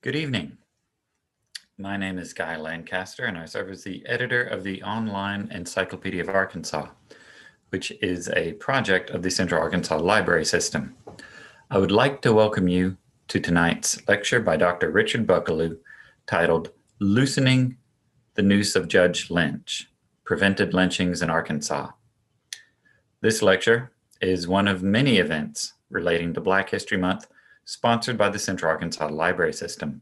Good evening. My name is Guy Lancaster, and I serve as the editor of the Online Encyclopedia of Arkansas, which is a project of the Central Arkansas Library System. I would like to welcome you to tonight's lecture by Dr. Richard Buckelew, titled Loosening the Noose of Judge Lynch, Prevented Lynchings in Arkansas. This lecture is one of many events relating to Black History Month sponsored by the Central Arkansas Library System.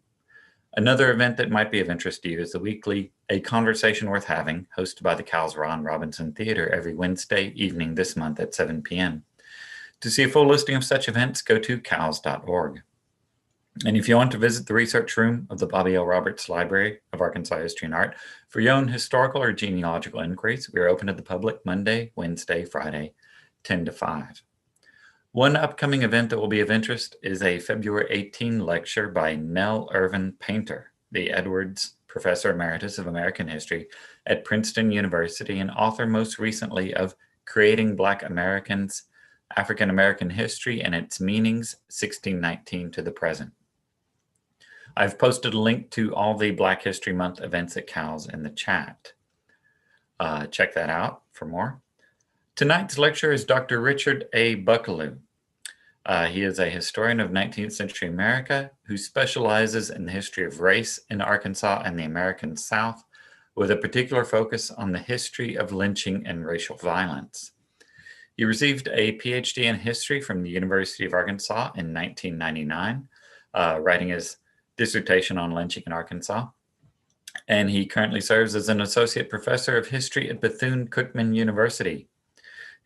Another event that might be of interest to you is the weekly A Conversation Worth Having, hosted by the Cowles Ron Robinson Theater every Wednesday evening this month at 7 p.m. To see a full listing of such events, go to cowles.org. And if you want to visit the research room of the Bobby L. Roberts Library of Arkansas History and Art for your own historical or genealogical inquiries, we are open to the public Monday, Wednesday, Friday, 10 to 5. One upcoming event that will be of interest is a February 18 lecture by Nell Irvin Painter, the Edwards Professor Emeritus of American History at Princeton University and author most recently of Creating Black Americans, African American History and Its Meanings, 1619 to the Present. I've posted a link to all the Black History Month events at Cowles in the chat. Check that out for more. Tonight's lecturer is Dr. Richard A. Buckelew. He is a historian of 19th century America who specializes in the history of race in Arkansas and the American South, with a particular focus on the history of lynching and racial violence. He received a PhD in history from the University of Arkansas in 1999, writing his dissertation on lynching in Arkansas. And he currently serves as an associate professor of history at Bethune-Cookman University.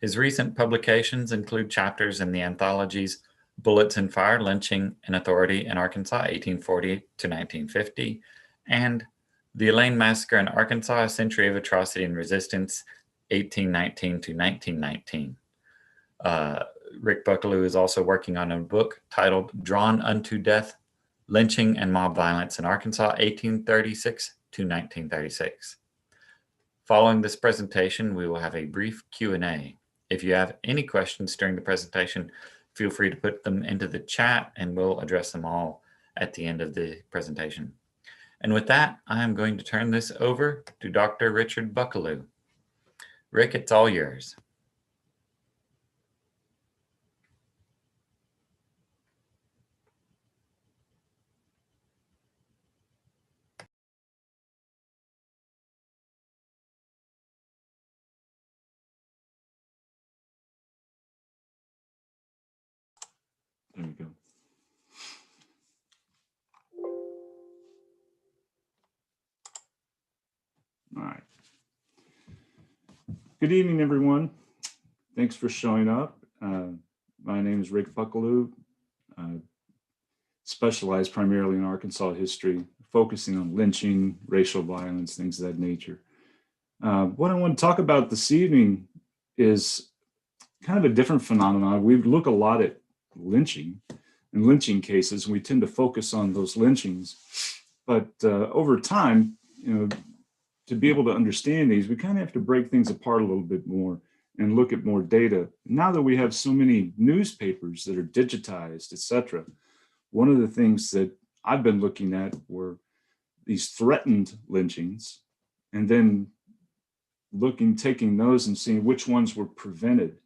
His recent publications include chapters in the anthologies Bullets and Fire, Lynching and Authority in Arkansas, 1840 to 1950, and The Elaine Massacre in Arkansas, A Century of Atrocity and Resistance, 1819 to 1919. Rick Buckelew is also working on a book titled Drawn Unto Death, Lynching and Mob Violence in Arkansas, 1836 to 1936. Following this presentation, we will have a brief Q&A. If you have any questions during the presentation, feel free to put them into the chat and we'll address them all at the end of the presentation. And with that, I am going to turn this over to Dr. Richard Buckelew. Rick, it's all yours. There we go. All right. Good evening, everyone. Thanks for showing up. My name is Rick Buckelew. Specialize primarily in Arkansas history, focusing on lynching, racial violence, things of that nature. What I want to talk about this evening is kind of a different phenomenon. We look a lot at lynching and lynching cases, and we tend to focus on those lynchings. But over time, to be able to understand these, we kind of have to break things apart a little bit more and look at more data. Now that we have so many newspapers that are digitized, etc., one of the things that I've been looking at were these threatened lynchings, and then taking those and seeing which ones were prevented,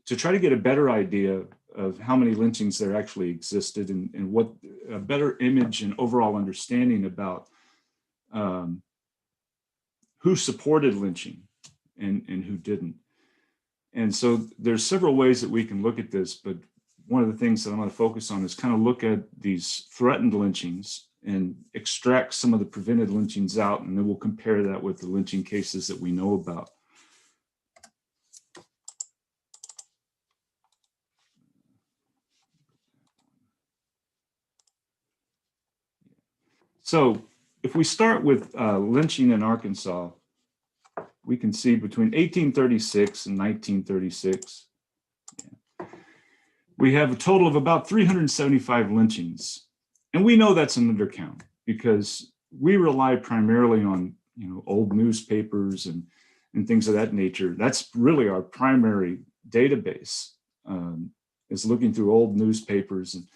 to try to get a better idea of how many lynchings there actually existed and what a better image and overall understanding about who supported lynching and who didn't. And so there's several ways that we can look at this, but one of the things that I'm going to focus on is kind of look at these threatened lynchings and extract some of the prevented lynchings out, and then we'll compare that with the lynching cases that we know about. So if we start with lynching in Arkansas, we can see between 1836 and 1936, we have a total of about 375 lynchings. And we know that's an undercount because we rely primarily on old newspapers and things of that nature. That's really our primary database, is looking through old newspapers. And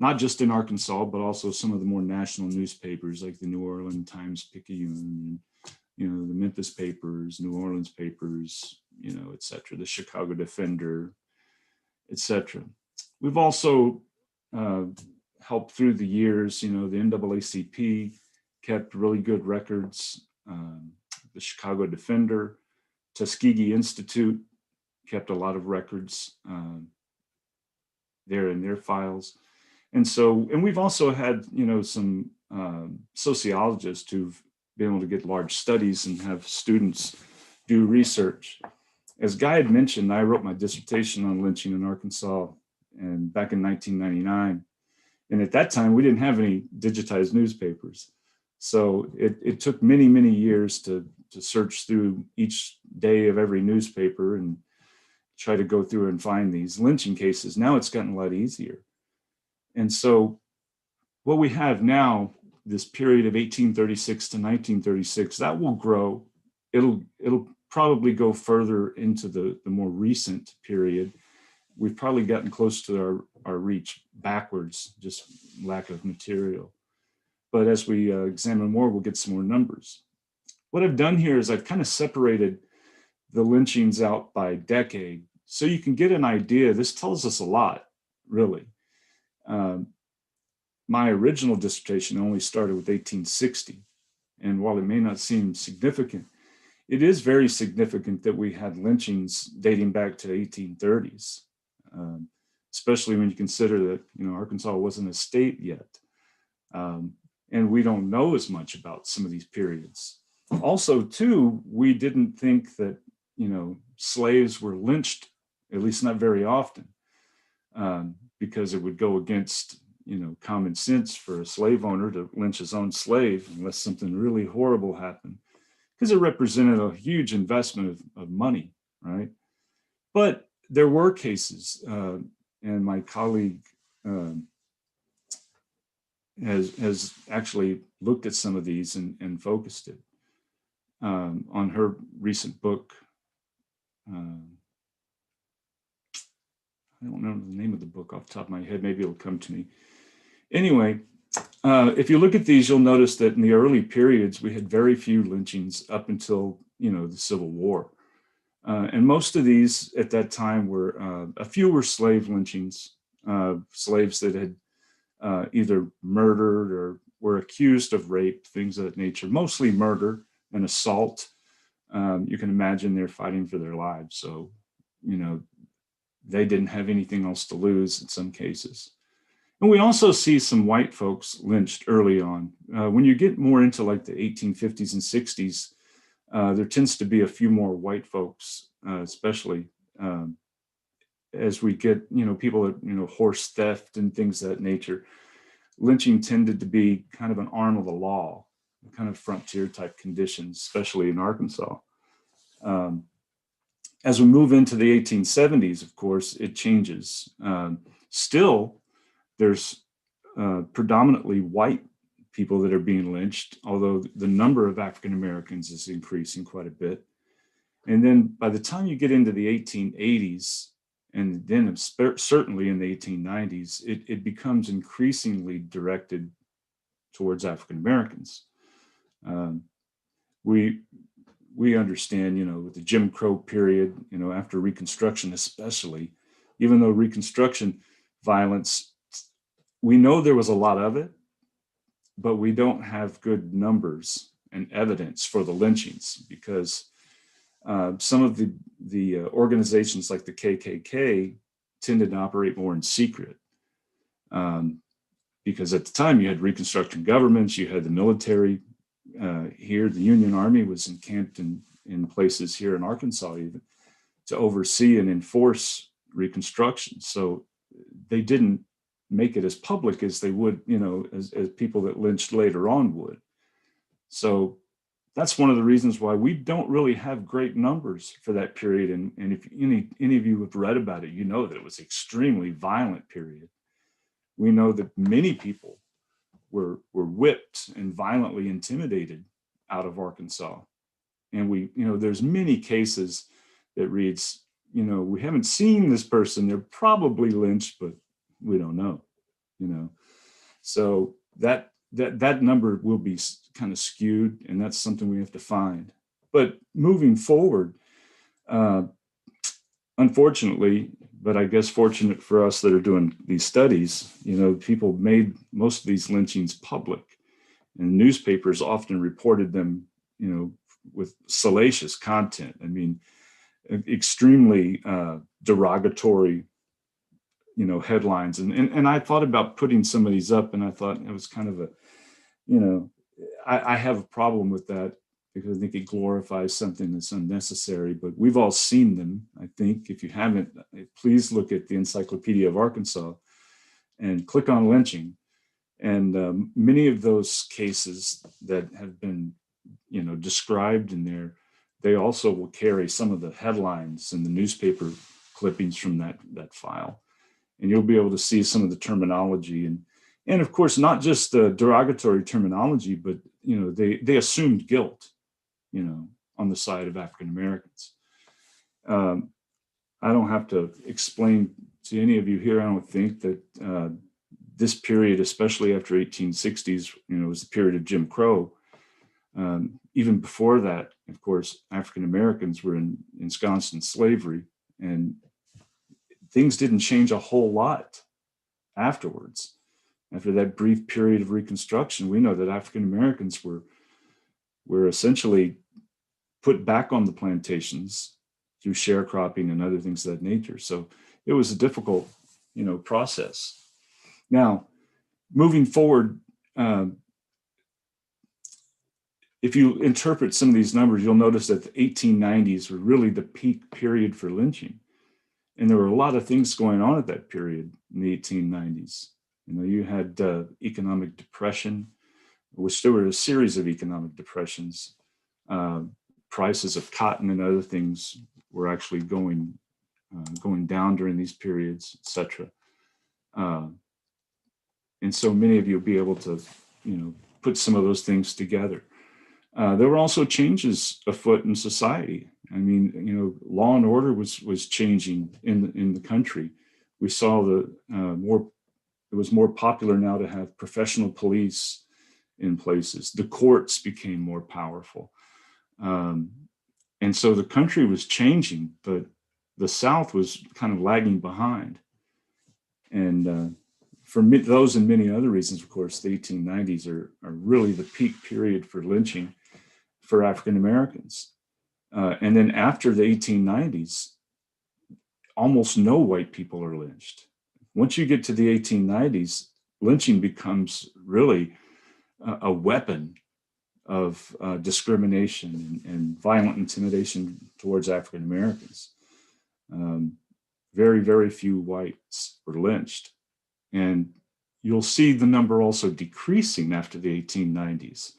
not just in Arkansas, but also some of the more national newspapers like the New Orleans Times-Picayune, the Memphis papers, New Orleans papers, et cetera, the Chicago Defender, et cetera. We've also helped through the years, the NAACP kept really good records. The Chicago Defender, Tuskegee Institute kept a lot of records there in their files. And we've also had, some sociologists who've been able to get large studies and have students do research. As Guy had mentioned, I wrote my dissertation on lynching in Arkansas and back in 1999. And at that time, we didn't have any digitized newspapers. So it took many, many years to search through each day of every newspaper and try to go through and find these lynching cases. Now it's gotten a lot easier. And so what we have now, this period of 1836 to 1936, that will grow. It'll probably go further into the more recent period. We've probably gotten close to our reach backwards, just lack of material. But as we examine more, we'll get some more numbers. What I've done here is I've kind of separated the lynchings out by decade, so you can get an idea. This tells us a lot, really. My original dissertation only started with 1860. And while it may not seem significant, it is very significant that we had lynchings dating back to 1830s, especially when you consider that, Arkansas wasn't a state yet. And we don't know as much about some of these periods. Also, too, we didn't think that, slaves were lynched, at least not very often, because it would go against, common sense for a slave owner to lynch his own slave unless something really horrible happened, because it represented a huge investment of money, right? But there were cases, and my colleague has actually looked at some of these and focused it on her recent book. I don't remember the name of the book off the top of my head. Maybe it'll come to me. Anyway, if you look at these, you'll notice that in the early periods, we had very few lynchings up until, the Civil War. And most of these at that time were, a few were slave lynchings, slaves that had either murdered or were accused of rape, things of that nature, mostly murder and assault. You can imagine they're fighting for their lives. So, they didn't have anything else to lose in some cases. And we also see some white folks lynched early on. When you get more into like the 1850s and 60s, there tends to be a few more white folks, especially as we get, people that, horse theft and things of that nature. Lynching tended to be kind of an arm of the law, kind of frontier type conditions, especially in Arkansas. As we move into the 1870s, of course, it changes. Still, there's predominantly white people that are being lynched, although the number of African Americans is increasing quite a bit. And then by the time you get into the 1880s, and then certainly in the 1890s, it becomes increasingly directed towards African Americans. We understand, with the Jim Crow period, after Reconstruction especially, even though Reconstruction violence, we know there was a lot of it, but we don't have good numbers and evidence for the lynchings because some of the organizations like the KKK tended to operate more in secret. Because at the time you had Reconstruction governments, you had the military here, the Union Army was encamped in places here in Arkansas even to oversee and enforce Reconstruction. So they didn't make it as public as they would, as people that lynched later on would. So that's one of the reasons why we don't really have great numbers for that period. And if any of you have read about it, you know that it was an extremely violent period. We know that many people were whipped and violently intimidated out of Arkansas. And there's many cases that reads, we haven't seen this person, they're probably lynched, but we don't know, So that number will be kind of skewed, and that's something we have to find. But moving forward, unfortunately, but I guess fortunate for us that are doing these studies, people made most of these lynchings public, and newspapers often reported them, with salacious content. I mean, extremely derogatory, headlines. And I thought about putting some of these up, and I thought it was kind of I have a problem with that, because I think it glorifies something that's unnecessary. But we've all seen them. I think if you haven't, please look at the Encyclopedia of Arkansas and click on lynching. And many of those cases that have been, described in there, they also will carry some of the headlines and the newspaper clippings from that file. And you'll be able to see some of the terminology, and of course, not just the derogatory terminology, but, they assumed guilt, on the side of African Americans. I don't have to explain to any of you here, I don't think, that this period, especially after 1860s, was the period of Jim Crow. Even before that, of course, African Americans were ensconced in slavery, and things didn't change a whole lot afterwards. After that brief period of Reconstruction, we know that African Americans were essentially put back on the plantations through sharecropping and other things of that nature. So it was a difficult, process. Now, moving forward, if you interpret some of these numbers, you'll notice that the 1890s were really the peak period for lynching. And there were a lot of things going on at that period in the 1890s. You had economic depression, which there were a series of economic depressions. Prices of cotton and other things were actually going down during these periods, etc. And so many of you will be able to, put some of those things together. There were also changes afoot in society. I mean, law and order was changing in the country. We saw it was more popular now to have professional police in places. The courts became more powerful. And so the country was changing, but the South was kind of lagging behind. And for those and many other reasons, of course, the 1890s are really the peak period for lynching for African Americans. And then after the 1890s, almost no white people are lynched. Once you get to the 1890s, lynching becomes really a weapon of discrimination and violent intimidation towards African Americans. Very, very few whites were lynched. And you'll see the number also decreasing after the 1890s.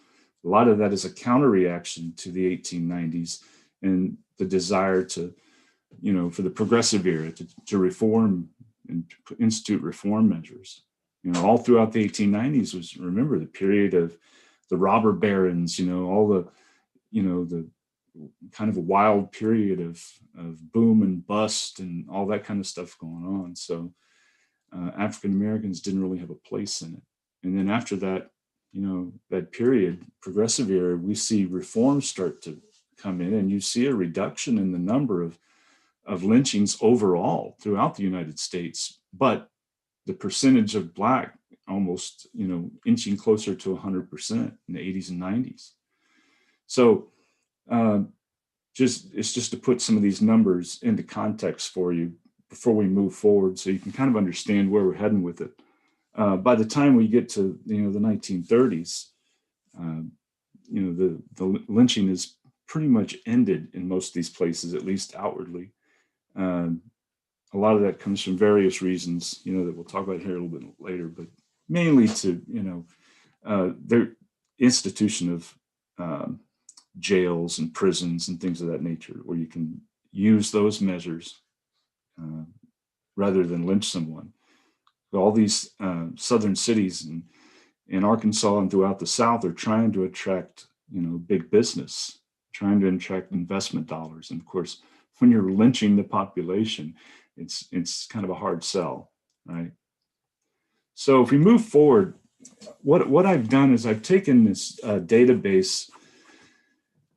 A lot of that is a counter-reaction to the 1890s and the desire to, for the progressive era to reform and institute reform measures. All throughout the 1890s was, remember, the period of the robber barons, all the kind of a wild period of boom and bust and all that kind of stuff going on. So African Americans didn't really have a place in it. And then after that, that period, progressive era, we see reforms start to come in, and you see a reduction in the number of lynchings overall throughout the United States, but the percentage of Black almost, inching closer to 100% in the 80s and 90s. So it's just to put some of these numbers into context for you before we move forward, so you can kind of understand where we're heading with it. By the time we get to the 1930s, the lynching is pretty much ended in most of these places, at least outwardly. A lot of that comes from various reasons, that we'll talk about here a little bit later, but mainly to their institution of jails and prisons and things of that nature, where you can use those measures rather than lynch someone. All these southern cities in Arkansas and throughout the South are trying to attract, big business, trying to attract investment dollars. And of course, when you're lynching the population, it's kind of a hard sell, right? So if we move forward, what I've done is I've taken this database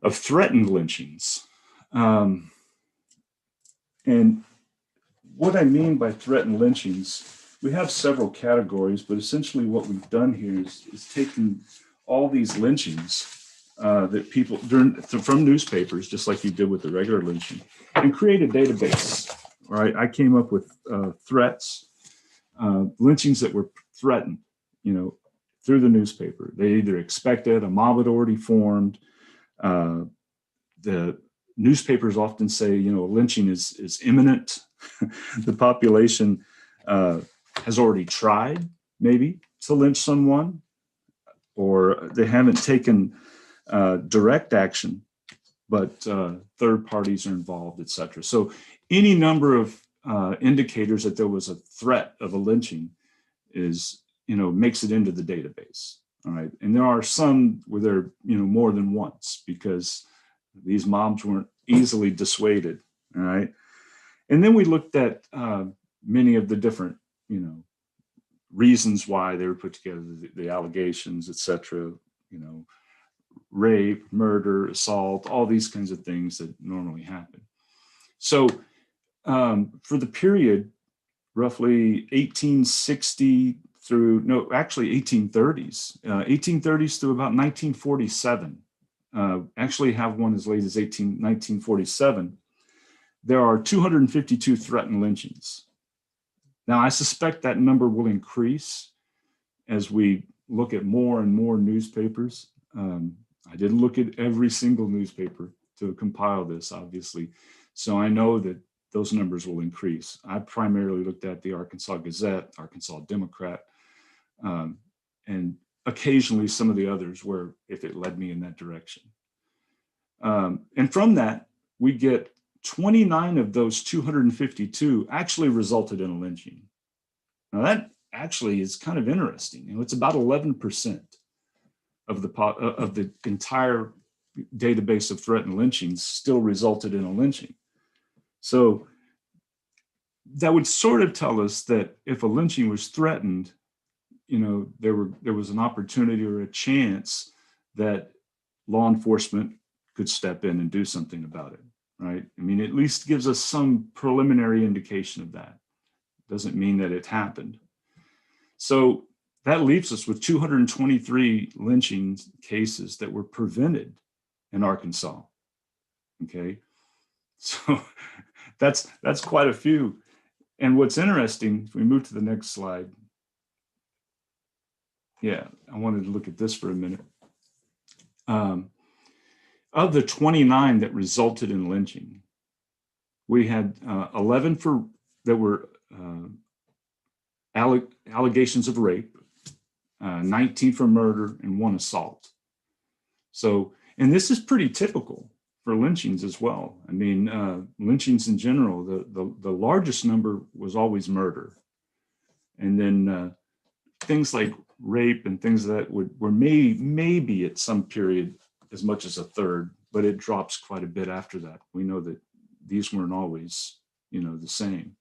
of threatened lynchings. And what I mean by threatened lynchings, we have several categories, but essentially what we've done here is taken all these lynchings that people from newspapers, just like you did with the regular lynching, and create a database. All right, I came up with threats, lynchings that were threatened, through the newspaper. They either expected, a mob had already formed. The newspapers often say, lynching is imminent. The population has already tried, maybe, to lynch someone, or they haven't taken direct action, but third parties are involved, etc. So any number of indicators that there was a threat of a lynching makes it into the database. All right, and there are some where there more than once, because these mobs weren't easily dissuaded. All right, and then we looked at many of the different reasons why they were put together, the allegations, etc. Rape, murder, assault, all these kinds of things that normally happen. So for the period roughly 1860 through, 1830s, 1830s through about 1947, actually have one as late as 1947, there are 252 threatened lynchings. Now, I suspect that number will increase as we look at more and more newspapers. I didn't look at every single newspaper to compile this, obviously, so I know that those numbers will increase. I primarily looked at the Arkansas Gazette, Arkansas Democrat, and occasionally some of the others where if it led me in that direction. And from that, we get 29 of those 252 actually resulted in a lynching. Now that actually is kind of interesting. It's about 11% of the entire database of threatened lynchings still resulted in a lynching. So that would sort of tell us that if a lynching was threatened, there was an opportunity or a chance that law enforcement could step in and do something about it, right? I mean, at least gives us some preliminary indication of that. Doesn't mean that it happened. So that leaves us with 223 lynching cases that were prevented in Arkansas. Okay, so that's quite a few. And what's interesting, if we move to the next slide. Yeah, I wanted to look at this for a minute. Of the 29 that resulted in lynching, we had 11 that were allegations of rape, 19 for murder, and 1 assault. So, and this is pretty typical for lynchings as well. I mean, lynchings in general, the largest number was always murder. And then things like rape and things that were maybe at some period as much as a third, but it drops quite a bit after that. We know that these weren't always, the same.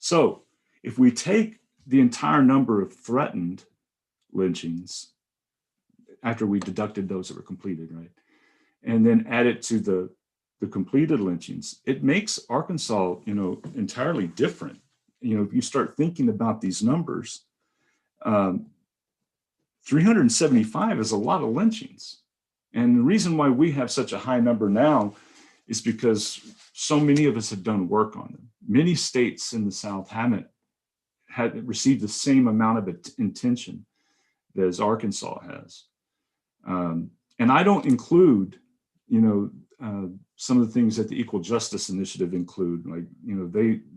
So if we take the entire number of threatened lynchings after we deducted those that were completed, right, and then add it to the completed lynchings, it makes Arkansas, entirely different. If you start thinking about these numbers, 375 is a lot of lynchings. And the reason why we have such a high number now is because so many of us have done work on them. Many states in the South haven't received the same amount of attention as Arkansas has. And I don't include, some of the things that the Equal Justice Initiative include. Like,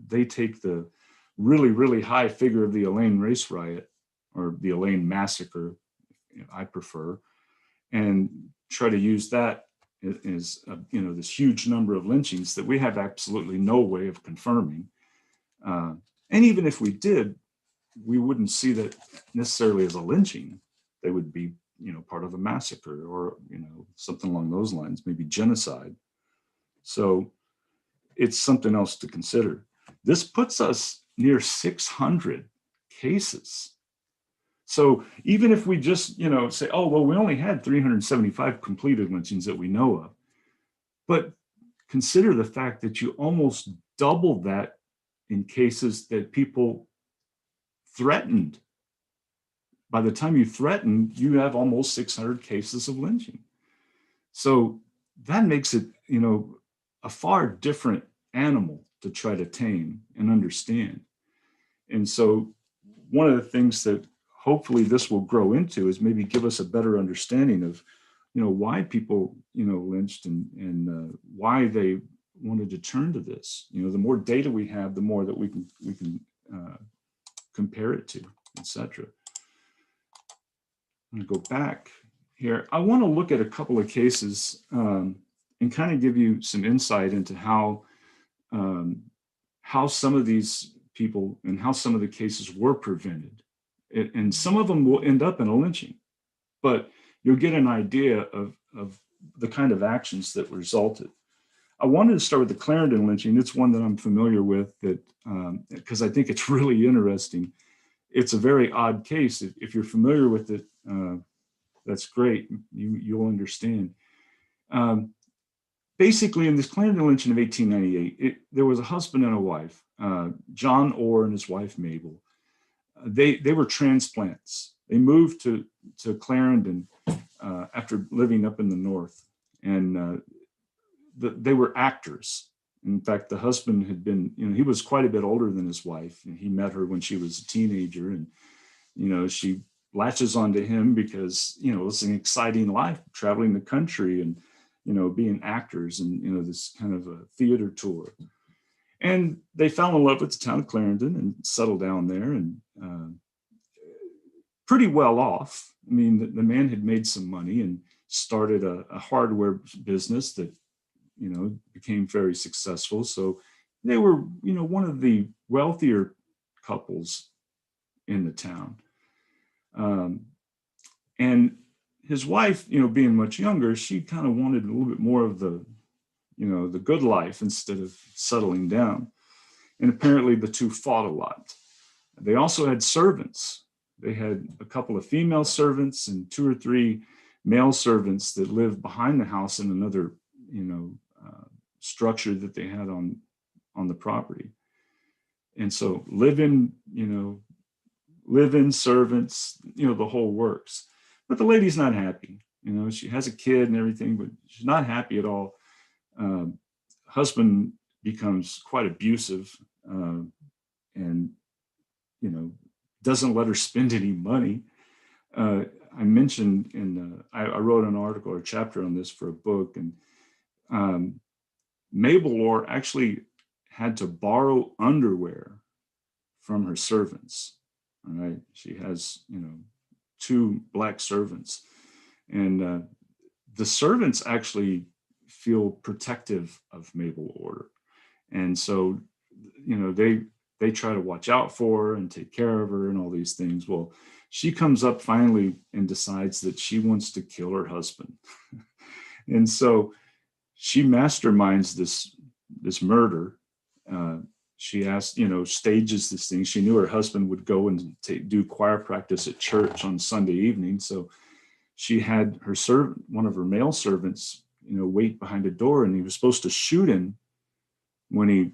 they take the really, really high figure of the Elaine race riot, or the Elaine massacre, I prefer, and try to use that as this huge number of lynchings that we have absolutely no way of confirming. And even if we did, we wouldn't see that necessarily as a lynching. They would be, part of a massacre, or, something along those lines, maybe genocide. So it's something else to consider. This puts us near 600 cases. So even if we just, say, oh, well, we only had 375 completed lynchings that we know of, but consider the fact that you almost doubled that in cases that people threatened. By the time you threaten, you have almost 600 cases of lynching. So that makes it, a far different animal to try to tame and understand. And so one of the things that hopefully this will grow into is maybe give us a better understanding of, why people, lynched and why they wanted to turn to this. The more data we have, the more that we can compare it to, etc. I'm going to go back here. I want to look at a couple of cases and kind of give you some insight into how some of these people and how some of the cases were prevented. And some of them will end up in a lynching, but you'll get an idea of the kind of actions that resulted. I wanted to start with the Clarendon lynching. It's one that I'm familiar with, that because I think it's really interesting. It's a very odd case. If you're familiar with it, that's great. You'll understand. Basically, in this Clarendon lynching of 1898, there was a husband and a wife, John Orr and his wife Mabel. They were transplants. They moved to Clarendon after living up in the north, and they were actors. In fact, the husband had been, he was quite a bit older than his wife, and he met her when she was a teenager, and she latches onto him because it's an exciting life, traveling the country and being actors and this kind of a theater tour. And they fell in love with the town of Clarendon and settled down there, and pretty well off. I mean, the man had made some money and started a hardware business that became very successful. So they were one of the wealthier couples in the town. And his wife, being much younger, she kind of wanted a little bit more of the good life instead of settling down. And apparently the two fought a lot. They also had servants. They had a couple of female servants and 2 or 3 male servants that lived behind the house in another, structure that they had on the property. And so live-in servants, the whole works. But the lady's not happy. She has a kid and everything, but she's not happy at all. Husband becomes quite abusive and, doesn't let her spend any money. I mentioned I wrote an article or chapter on this for a book, and Mabel Orr actually had to borrow underwear from her servants. All right. She has, 2 black servants, and the servants actually feel protective of Mabel Orr. And so, they try to watch out for her and take care of her and all these things. Well, she comes up finally and decides that she wants to kill her husband. And so she masterminds this murder. She asked, stages this thing. She knew her husband would go and do choir practice at church on Sunday evening. So she had her servant, one of her male servants, wait behind a door, and he was supposed to shoot him when he,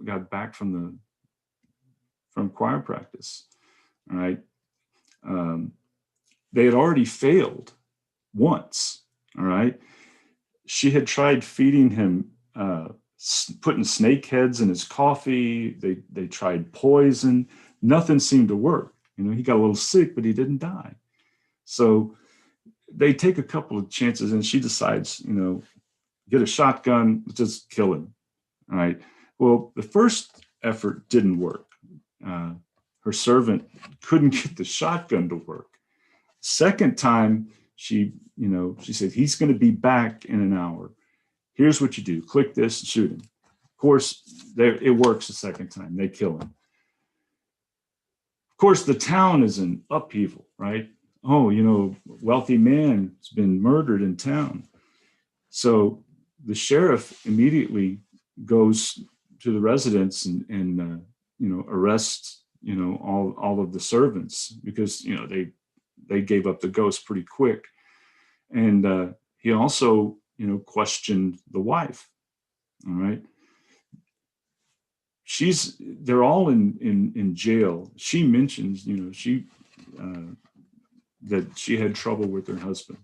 got back from choir practice. All right. They had already failed once. All right. She had tried feeding him, putting snake heads in his coffee. They tried poison. Nothing seemed to work. He got a little sick, but he didn't die. So they take a couple of chances, and she decides, get a shotgun, just kill him. All right. Well, the first effort didn't work. Her servant couldn't get the shotgun to work. Second time, she said, he's going to be back in an hour. Here's what you do. Click this and shoot him. Of course, it works the second time. They kill him. Of course, the town is in upheaval, right? Oh, wealthy man has been murdered in town. So the sheriff immediately goes to the residence and arrests all of the servants, because, they gave up the ghost pretty quick. And he also, questioned the wife. All right. They're all in jail. She mentions, that she had trouble with her husband.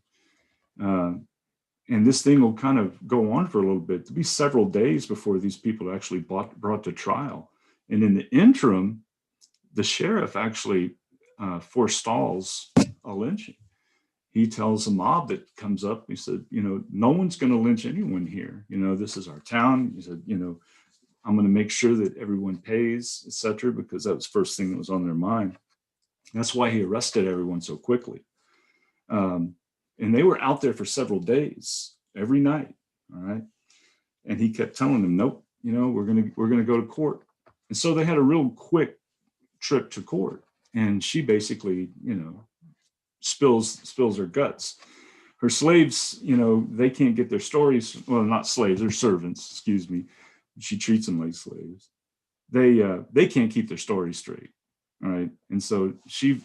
And this thing will kind of go on for a little bit. There'll be several days before these people are actually brought to trial. And in the interim, the sheriff actually forestalls a lynching. He tells a mob that comes up, he said, no one's going to lynch anyone here. This is our town. He said, I'm going to make sure that everyone pays, etc., because that was the first thing that was on their mind. That's why he arrested everyone so quickly. And they were out there for several days, every night. All right. And he kept telling them, nope, we're gonna go to court. And so they had a real quick trip to court. And she basically, spills her guts. Her slaves, they can't get their stories. Well, not slaves, they're servants, excuse me. She treats them like slaves. They can't keep their story straight. All right. And so she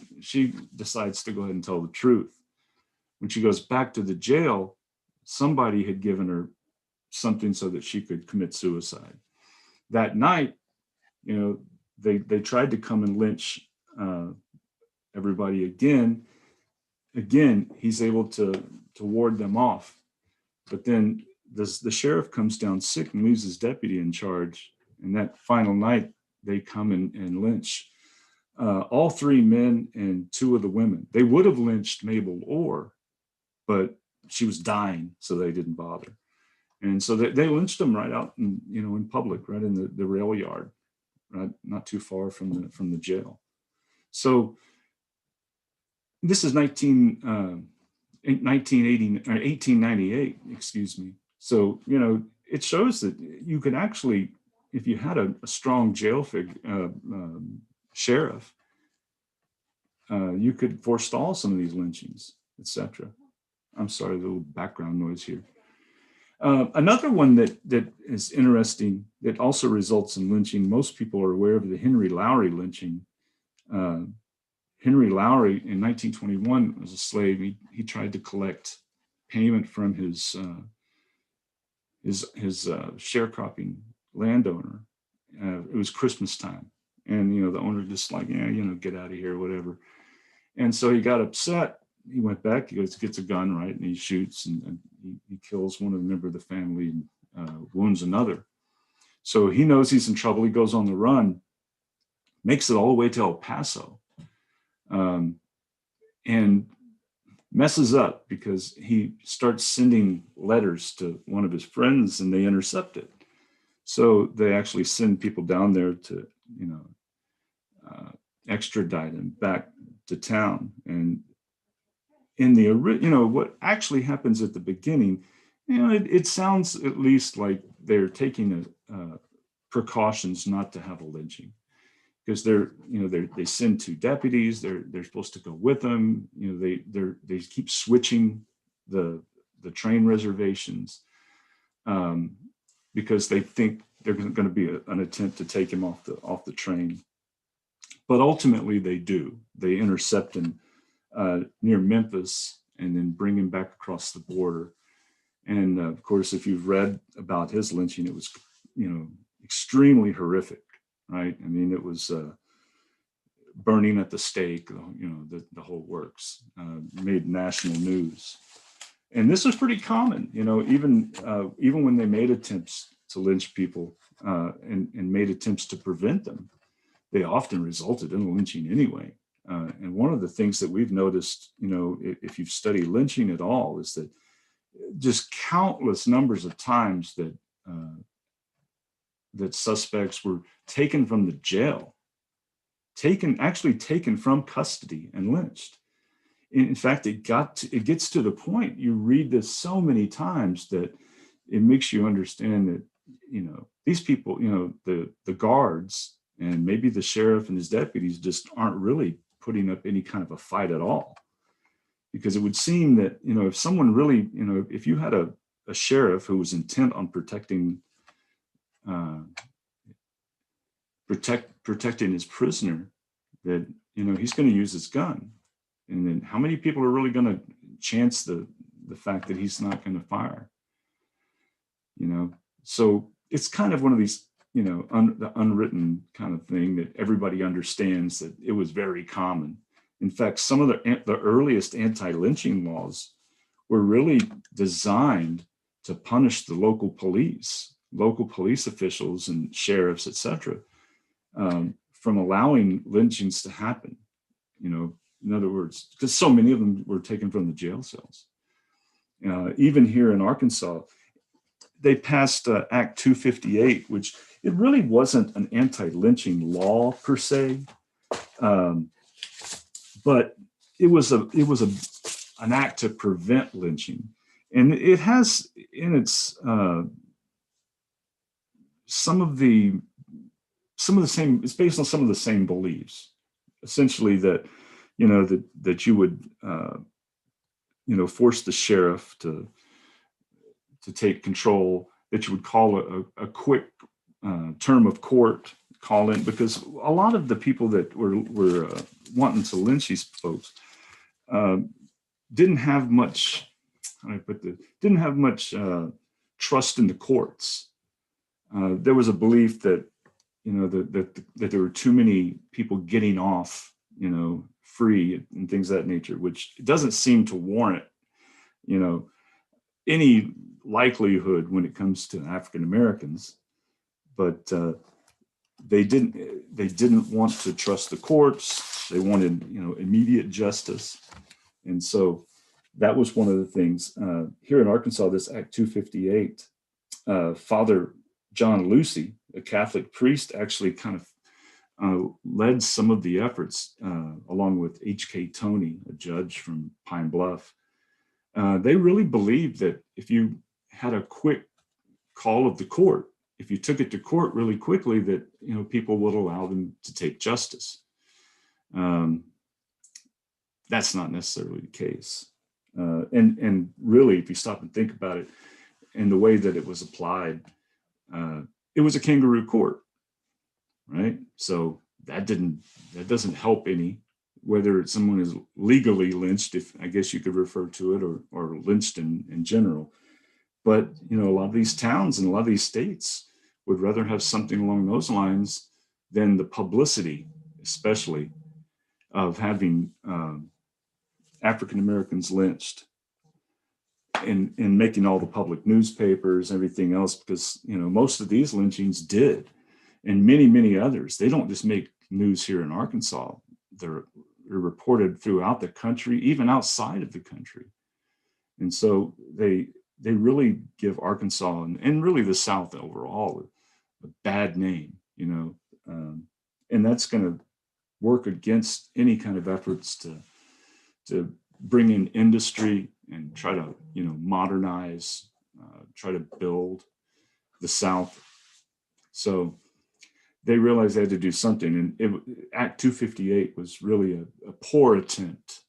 decides to go ahead and tell the truth. When she goes back to the jail, somebody had given her something so that she could commit suicide. That night, they tried to come and lynch everybody again. Again, he's able to ward them off. But then the sheriff comes down sick and leaves his deputy in charge. And that final night, they come and lynch all three men and two of the women. They would have lynched Mabel Orr, but she was dying, so they didn't bother. And so they lynched them right out in public, right in the rail yard, right, not too far from the jail. So this is 1898, excuse me. So, it shows that you could actually, if you had a strong jail sheriff, you could forestall some of these lynchings, etc. I'm sorry, a little background noise here. Another one that is interesting that also results in lynching. Most people are aware of the Henry Lowry lynching. Henry Lowry in 1921 was a slave. He tried to collect payment from his sharecropping landowner. It was Christmas time, and the owner just like, get out of here, whatever. And so he got upset. He went back. He gets a gun, right, and he shoots and he kills one of the members of the family and wounds another. So he knows he's in trouble. He goes on the run, makes it all the way to El Paso, and messes up because he starts sending letters to one of his friends and they intercept it. So they actually send people down there to, extradite him back to town. And in the, what actually happens at the beginning, it sounds at least like they're taking precautions not to have a lynching, because they send two deputies. They're supposed to go with them. They keep switching the train reservations because they think there's going to be an attempt to take him off the train. But ultimately they do. They intercept him near Memphis and then bring him back across the border. And of course, if you've read about his lynching, it was, extremely horrific, right? I mean, it was burning at the stake, the whole works, made national news. And this was pretty common, even when they made attempts to lynch people and made attempts to prevent them, they often resulted in a lynching anyway. And one of the things that we've noticed, if you've studied lynching at all, is that just countless numbers of times that that suspects were taken from the jail, actually taken from custody and lynched. In fact, it gets to the point, you read this so many times that it makes you understand that, these people, the guards and maybe the sheriff and his deputies just aren't really putting up any kind of a fight at all. Because it would seem that, if someone really, if you had a sheriff who was intent on protecting his prisoner, that, he's going to use his gun. And then how many people are really going to chance the fact that he's not going to fire? So it's kind of one of these, the unwritten kind of thing that everybody understands that it was very common. In fact, some of the earliest anti-lynching laws were really designed to punish the local police officials and sheriffs, etc., from allowing lynchings to happen. In other words, because so many of them were taken from the jail cells. Even here in Arkansas, they passed Act 258, which it really wasn't an anti-lynching law per se, but it was an act to prevent lynching, and it has in its some of the same. It's based on some of the same beliefs, essentially that that you would force the sheriff to take control, that you would call a quick term of court, call in, because a lot of the people that were wanting to lynch these folks didn't have much, trust in the courts. There was a belief that that there were too many people getting off free and things of that nature, which doesn't seem to warrant any likelihood when it comes to African Americans. But they didn't want to trust the courts. They wanted immediate justice, and so that was one of the things here in Arkansas. This Act 258, Father John Lucy, a Catholic priest, actually kind of led some of the efforts, along with H.K. Toney, a judge from Pine Bluff. They really believed that if you had a quick call of the court, if you took it to court really quickly, that people would allow them to take justice. That's not necessarily the case, and really, if you stop and think about it, and the way that it was applied, it was a kangaroo court, right? So that doesn't help any, whether someone is legally lynched, if I guess you could refer to it, or lynched in general. But a lot of these towns and a lot of these states would rather have something along those lines than the publicity, especially, of having African Americans lynched, and making all the public newspapers, everything else, because most of these lynchings did, and many others. They don't just make news here in Arkansas. They're reported throughout the country, even outside of the country. And so they really give Arkansas and really the South overall a bad name, and that's going to work against any kind of efforts to bring in industry and try to modernize, try to build the South. So they realized they had to do something, and Act 258 was really a poor attempt.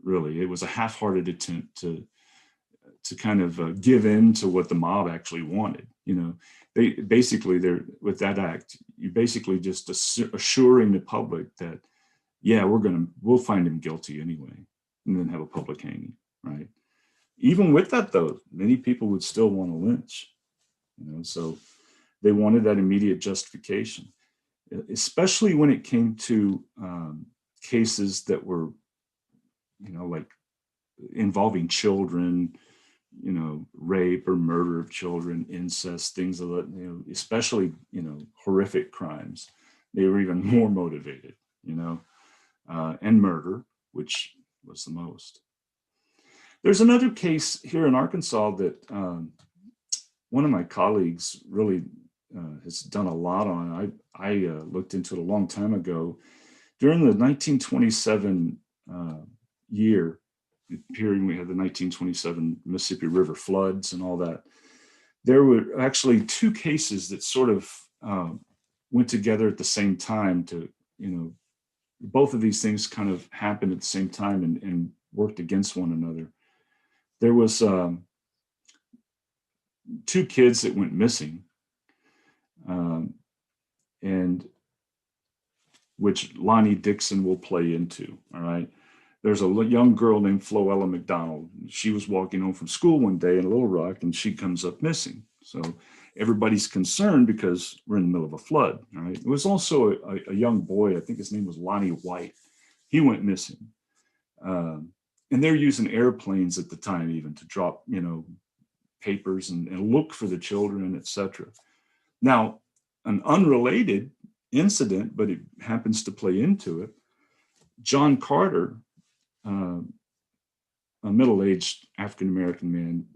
Really, it was a half-hearted attempt to kind of give in to what the mob actually wanted. They basically, with that act, you basically just assuring the public that, yeah, we'll find him guilty anyway, and then have a public hanging, right? Even with that, though, many people would still want to lynch, so they wanted that immediate justification, especially when it came to cases that were, like involving children, rape or murder of children, incest, things of that, especially, horrific crimes. They were even more motivated, and murder, which was the most. There's another case here in Arkansas that one of my colleagues really has done a lot on. I looked into it a long time ago. During the 1927 period, we had the 1927 Mississippi River floods and all that. There were actually two cases that sort of went together at the same time to, both of these things kind of happened at the same time and worked against one another. There was two kids that went missing, and which Lonnie Dixon will play into, all right? There's a young girl named Floella McDonald. She was walking home from school one day in Little Rock, and she comes up missing. So everybody's concerned because we're in the middle of a flood, all right? It was also a young boy, I think his name was Lonnie White. He went missing. And they're using airplanes at the time even to drop, papers and look for the children, etc. Now, an unrelated incident, but it happens to play into it. John Carter, a middle-aged African-American man,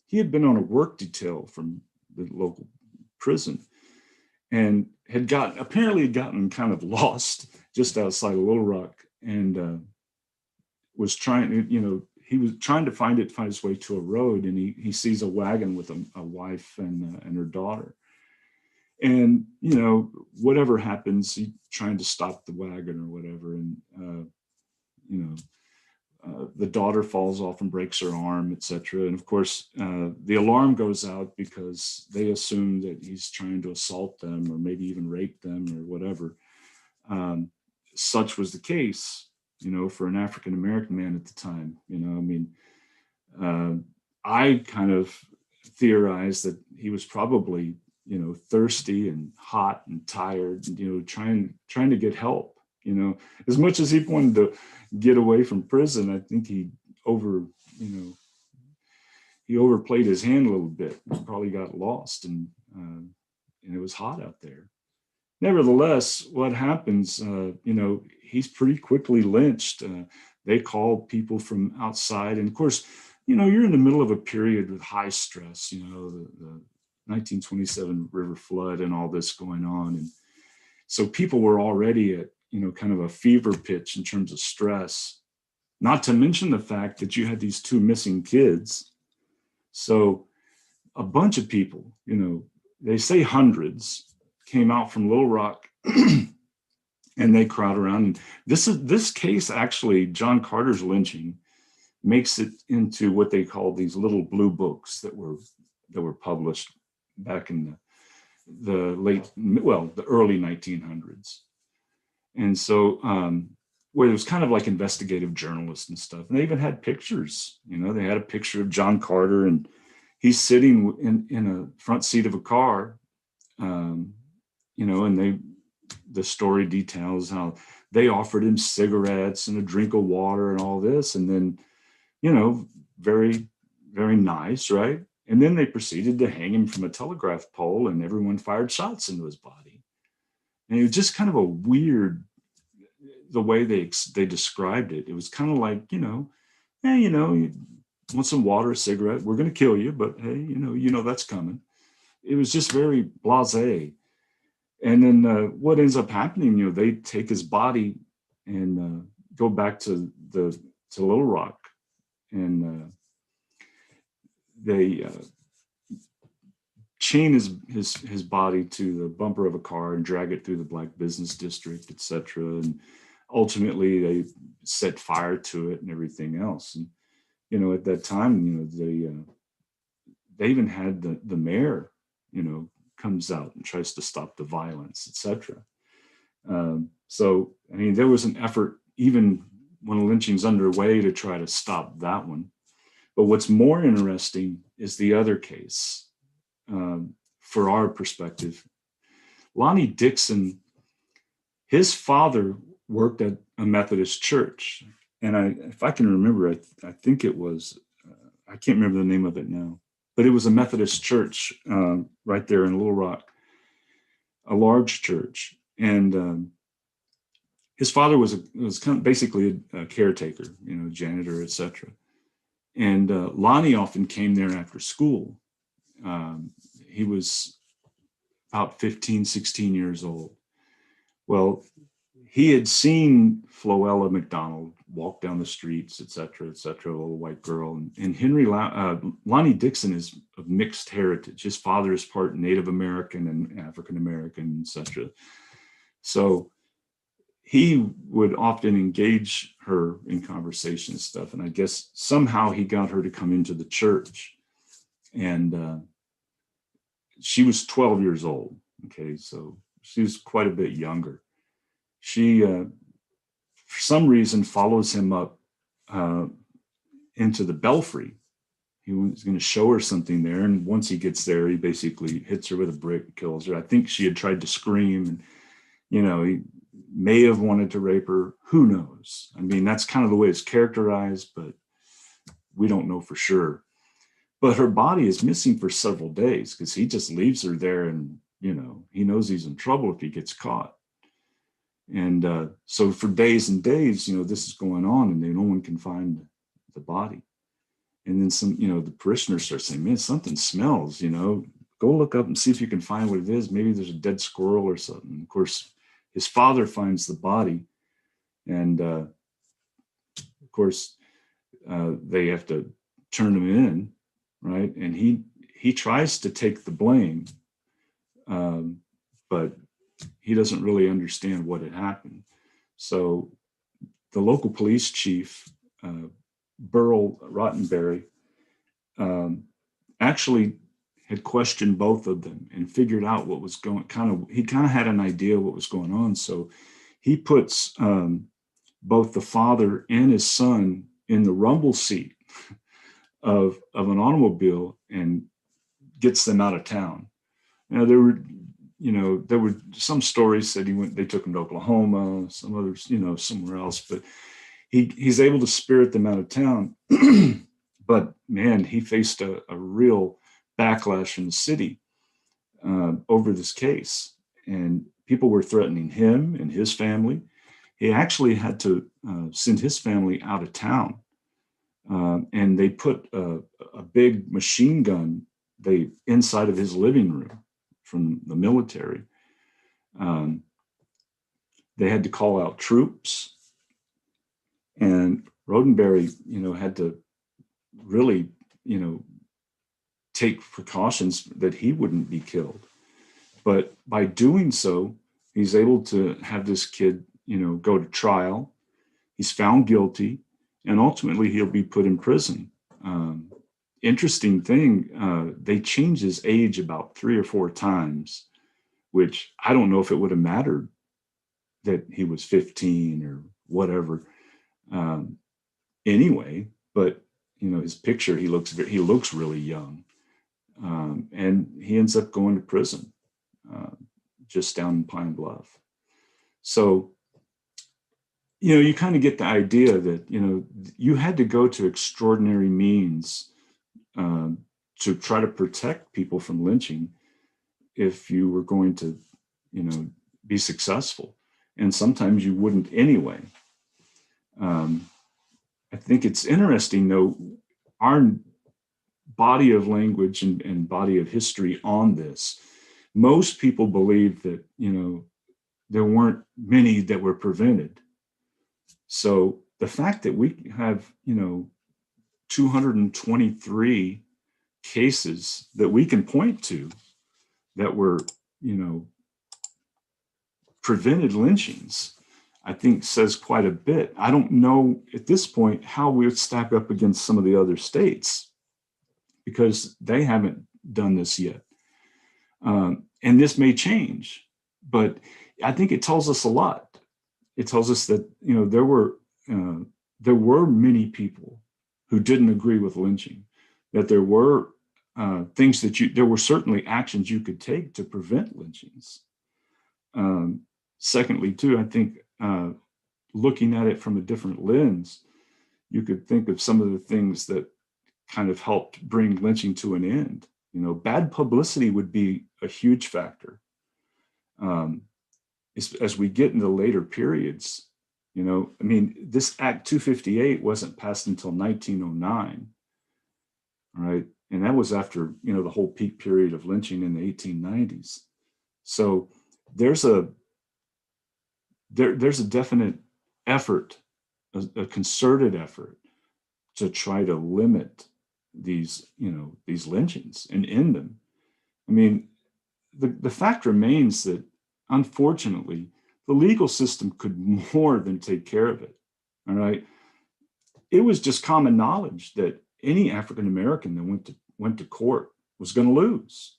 he had been on a work detail from the local prison and had gotten kind of lost just outside of Little Rock, and was trying to find his way to a road, and he sees a wagon with a wife and her daughter. And, whatever happens, he's trying to stop the wagon or whatever. And, the daughter falls off and breaks her arm, etc. And of course, the alarm goes out because they assume that he's trying to assault them or maybe even rape them or whatever. Such was the case, for an African-American man at the time. I kind of theorized that he was probably, thirsty and hot and tired, and, trying to get help. As much as he wanted to get away from prison, I think he overplayed his hand a little bit. He probably got lost, and it was hot out there. Nevertheless, what happens, he's pretty quickly lynched. They called people from outside. And of course, you're in the middle of a period with high stress, the 1927 river flood and all this going on. And so people were already at, kind of a fever pitch in terms of stress, not to mention the fact that you had these two missing kids. So a bunch of people, they say hundreds, came out from Little Rock and they crowd around. And this case, actually, John Carter's lynching makes it into what they call these little blue books that were published back in the early 1900s. And so where it was kind of like investigative journalists and stuff. And they even had pictures, they had a picture of John Carter, and he's sitting in a front seat of a car, and the story details how they offered him cigarettes and a drink of water and all this. And then, very, very nice, right? And then they proceeded to hang him from a telegraph pole, and everyone fired shots into his body. And it was just kind of a weird, the way they described it. It was kind of like, hey, you want some water, a cigarette, we're going to kill you, but hey, that's coming. It was just very blasé. And then what ends up happening, they take his body and go back to Little Rock, and they chain his body to the bumper of a car and drag it through the Black Business District, etc. And ultimately, they set fire to it and everything else. And at that time, they even had the mayor, comes out and tries to stop the violence, etc. So, there was an effort even when a lynching's underway to try to stop that one. But what's more interesting is the other case. For our perspective, Lonnie Dixon, his father worked at a Methodist church. And if I can remember, I think it was, I can't remember the name of it now, but it was a Methodist church right there in Little Rock, a large church. And his father was kind of basically a caretaker, janitor, etc. And Lonnie often came there after school. He was about 15, 16 years old. Well, he had seen Floella McDonald walk down the streets, et cetera, a little white girl. And Lonnie Dixon is of mixed heritage. His father is part Native American and African American, et cetera. So he would often engage her in conversation and stuff. And I guess somehow he got her to come into the church. And she was 12 years old. Okay, so she was quite a bit younger. she, for some reason, follows him up into the belfry. He was going to show her something there. And once he gets there, he basically hits her with a brick, kills her. I think she had tried to scream, and, he may have wanted to rape her. Who knows? I mean, that's kind of the way it's characterized, but we don't know for sure. But her body is missing for several days because he just leaves her there, and, he knows he's in trouble if he gets caught. And so for days and days, this is going on, and no one can find the body. And then the parishioners start saying, man, something smells, go look up and see if you can find what it is. Maybe there's a dead squirrel or something. Of course, his father finds the body. And of course, they have to turn him in, right? And he tries to take the blame, but he doesn't really understand what had happened. So the local police chief, Burl Rottenberry, actually had questioned both of them and figured out what was he kind of had an idea what was going on. So he puts both the father and his son in the rumble seat of an automobile and gets them out of town. There were some stories that they took him to Oklahoma, some others, somewhere else, but he's able to spirit them out of town. But man, he faced a real backlash in the city over this case, and people were threatening him and his family. He actually had to send his family out of town, and they put a big machine gun inside of his living room from the military. They had to call out troops, and Roddenberry, had to really, take precautions that he wouldn't be killed. But by doing so, he's able to have this kid, go to trial. He's found guilty, and ultimately he'll be put in prison. Interesting thing, they changed his age about 3 or 4 times, which I don't know if it would have mattered that he was 15 or whatever. Anyway, but his picture, he looks really young, and he ends up going to prison just down in Pine Bluff. So you kind of get the idea that you had to go to extraordinary means to try to protect people from lynching if you were going to be successful, and sometimes you wouldn't anyway. I think it's interesting, though, our body of language and body of history on this. Most people believe that, there weren't many that were prevented. So the fact that we have, 223 cases that we can point to that were, prevented lynchings, I think says quite a bit. I don't know at this point how we would stack up against some of the other states because they haven't done this yet. And this may change, but I think it tells us a lot. It tells us that, there were many people who didn't agree with lynching, that there were things there were certainly actions you could take to prevent lynchings. Secondly, too, I think looking at it from a different lens, you could think of some of the things that kind of helped bring lynching to an end. Bad publicity would be a huge factor. As we get into later periods, this Act 258 wasn't passed until 1909, right? And that was after, the whole peak period of lynching in the 1890s. So there's a definite effort, a concerted effort to try to limit these lynchings and end them. I mean, the fact remains that, unfortunately, the legal system could more than take care of it. All right. It was just common knowledge that any African American that went to court was going to lose.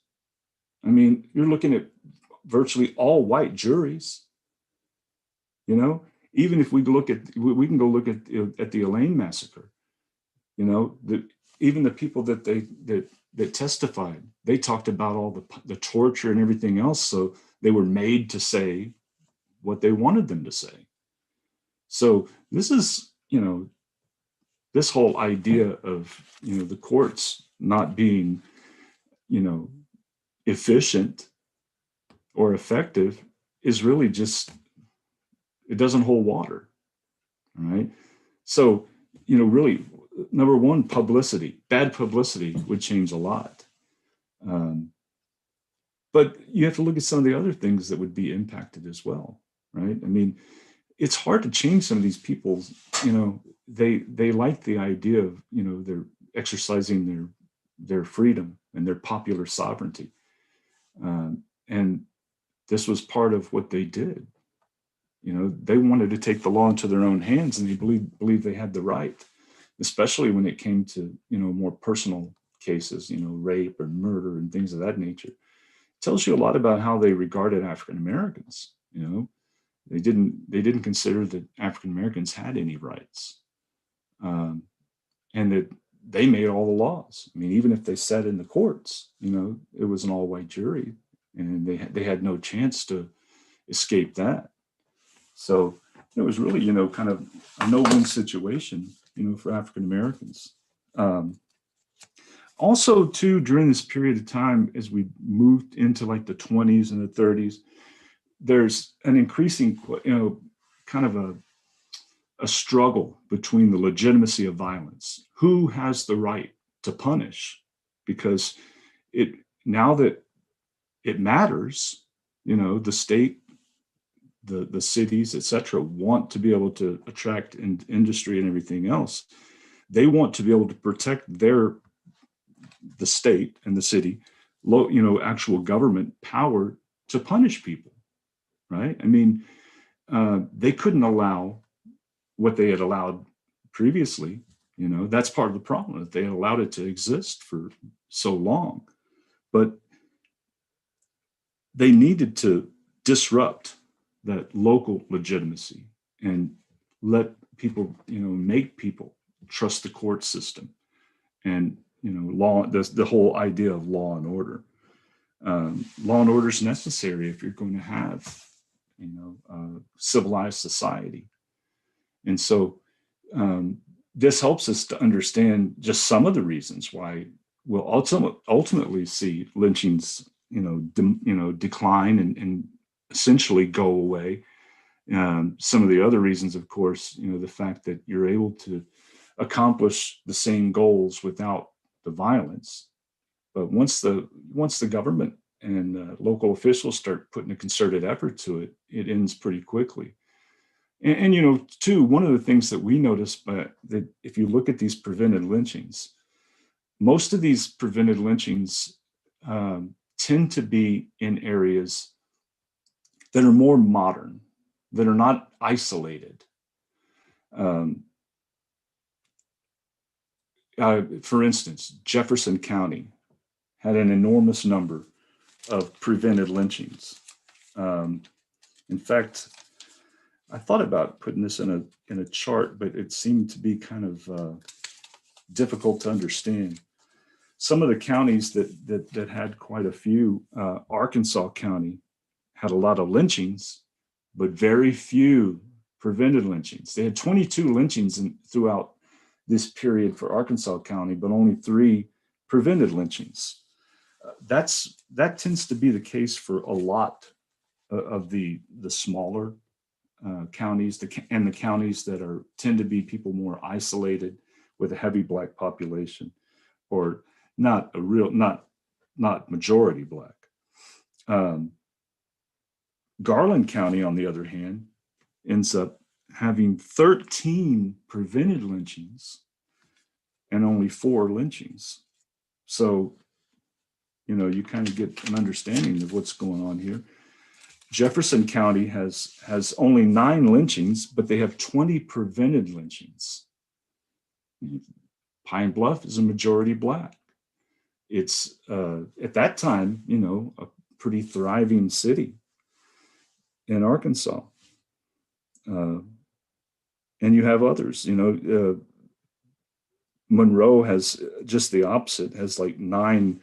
I mean, you're looking at virtually all white juries. You know, even if we can go look at the Elaine massacre. You know, even the people that testified, they talked about all the torture and everything else. So they were made to say what they wanted them to say. So this is, this whole idea of, the courts not being, efficient or effective is really just, it doesn't hold water. All right. So, really, number one, bad publicity would change a lot. But you have to look at some of the other things that would be impacted as well, right? I mean, it's hard to change some of these people. They like the idea of, they're exercising their freedom and their popular sovereignty. And this was part of what they did. They wanted to take the law into their own hands, and they believed they had the right, especially when it came to, more personal cases, rape or murder and things of that nature. It tells you a lot about how they regarded African Americans. They didn't consider that African Americans had any rights, and that they made all the laws. I mean, even if they sat in the courts, it was an all-white jury, and they had no chance to escape that. So it was really, kind of a no-win situation, for African Americans. Also, too, during this period of time, as we moved into like the 20s and the 30s, there's an increasing, kind of a struggle between the legitimacy of violence. Who has the right to punish? Because now that it matters, the state, the cities, etc., want to be able to attract industry and everything else. They want to be able to protect the state and the city, actual government power to punish people, right? I mean, they couldn't allow what they had allowed previously. That's part of the problem, that they had allowed it to exist for so long. But they needed to disrupt that local legitimacy and let people, make people trust the court system and, law, the whole idea of law and order. Law and order is necessary if you're going to have, civilized society. And so this helps us to understand just some of the reasons why we'll ultimately see lynchings, decline and essentially go away. Some of the other reasons, of course, the fact that you're able to accomplish the same goals without the violence. But once the government and local officials start putting a concerted effort to it, it ends pretty quickly. And too, one of the things that we noticed, but that if you look at these prevented lynchings, most of these prevented lynchings tend to be in areas that are more modern, that are not isolated. For instance, Jefferson County had an enormous number of prevented lynchings. In fact, I thought about putting this in a chart, but it seemed to be kind of difficult to understand. Some of the counties that had quite a few, Arkansas County had a lot of lynchings, but very few prevented lynchings. They had 22 lynchings throughout this period for Arkansas County, but only 3 prevented lynchings. That tends to be the case for a lot of the smaller counties, and the counties that tend to be people more isolated with a heavy Black population, or not majority Black. Garland County, on the other hand, ends up having 13 prevented lynchings and only 4 lynchings. So, you kind of get an understanding of what's going on here. Jefferson County has only 9 lynchings, but they have 20 prevented lynchings. Pine Bluff is a majority Black. It's at that time, a pretty thriving city in Arkansas. And you have others, Monroe has just the opposite, has like nine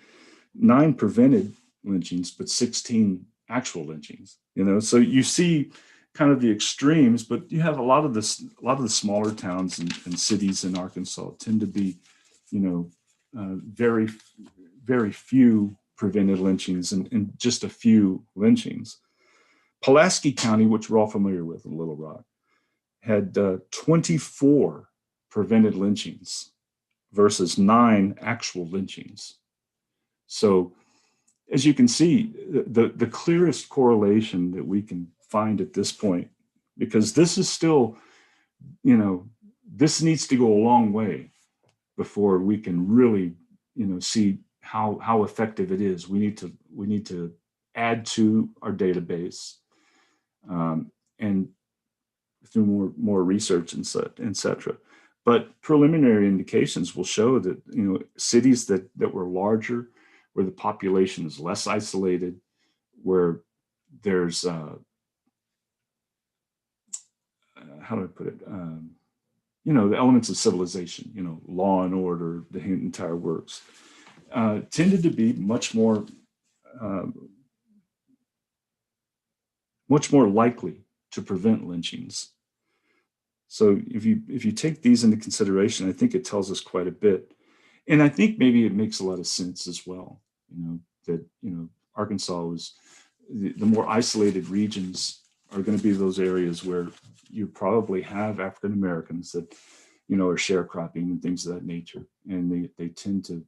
prevented lynchings, but 16 actual lynchings, so you see kind of the extremes, but you have a lot of the smaller towns and cities in Arkansas tend to be, very, very few prevented lynchings and just a few lynchings. Pulaski County, which we're all familiar with in Little Rock, had 24 prevented lynchings versus 9 actual lynchings. So as you can see, the clearest correlation that we can find at this point, because this is still, this needs to go a long way before we can really, see how effective it is. We need to add to our database, and through more research and cetera. But preliminary indications will show that, cities that were larger, where the population is less isolated, where there's, how do I put it? The elements of civilization, law and order, the entire works, tended to be much more likely to prevent lynchings. So if you take these into consideration, I think it tells us quite a bit. And I think maybe it makes a lot of sense as well, that, Arkansas was the more isolated regions are going to be those areas where you probably have African Americans that, are sharecropping and things of that nature. And they tend to,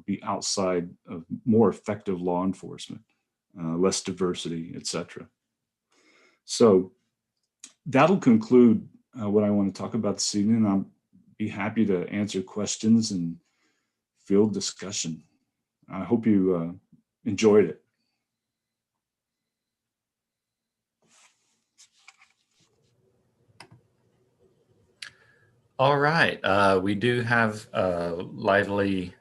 be outside of more effective law enforcement, less diversity, etc. So that'll conclude what I want to talk about this evening. I'll be happy to answer questions and field discussion. I hope you enjoyed it. All right, we do have a lively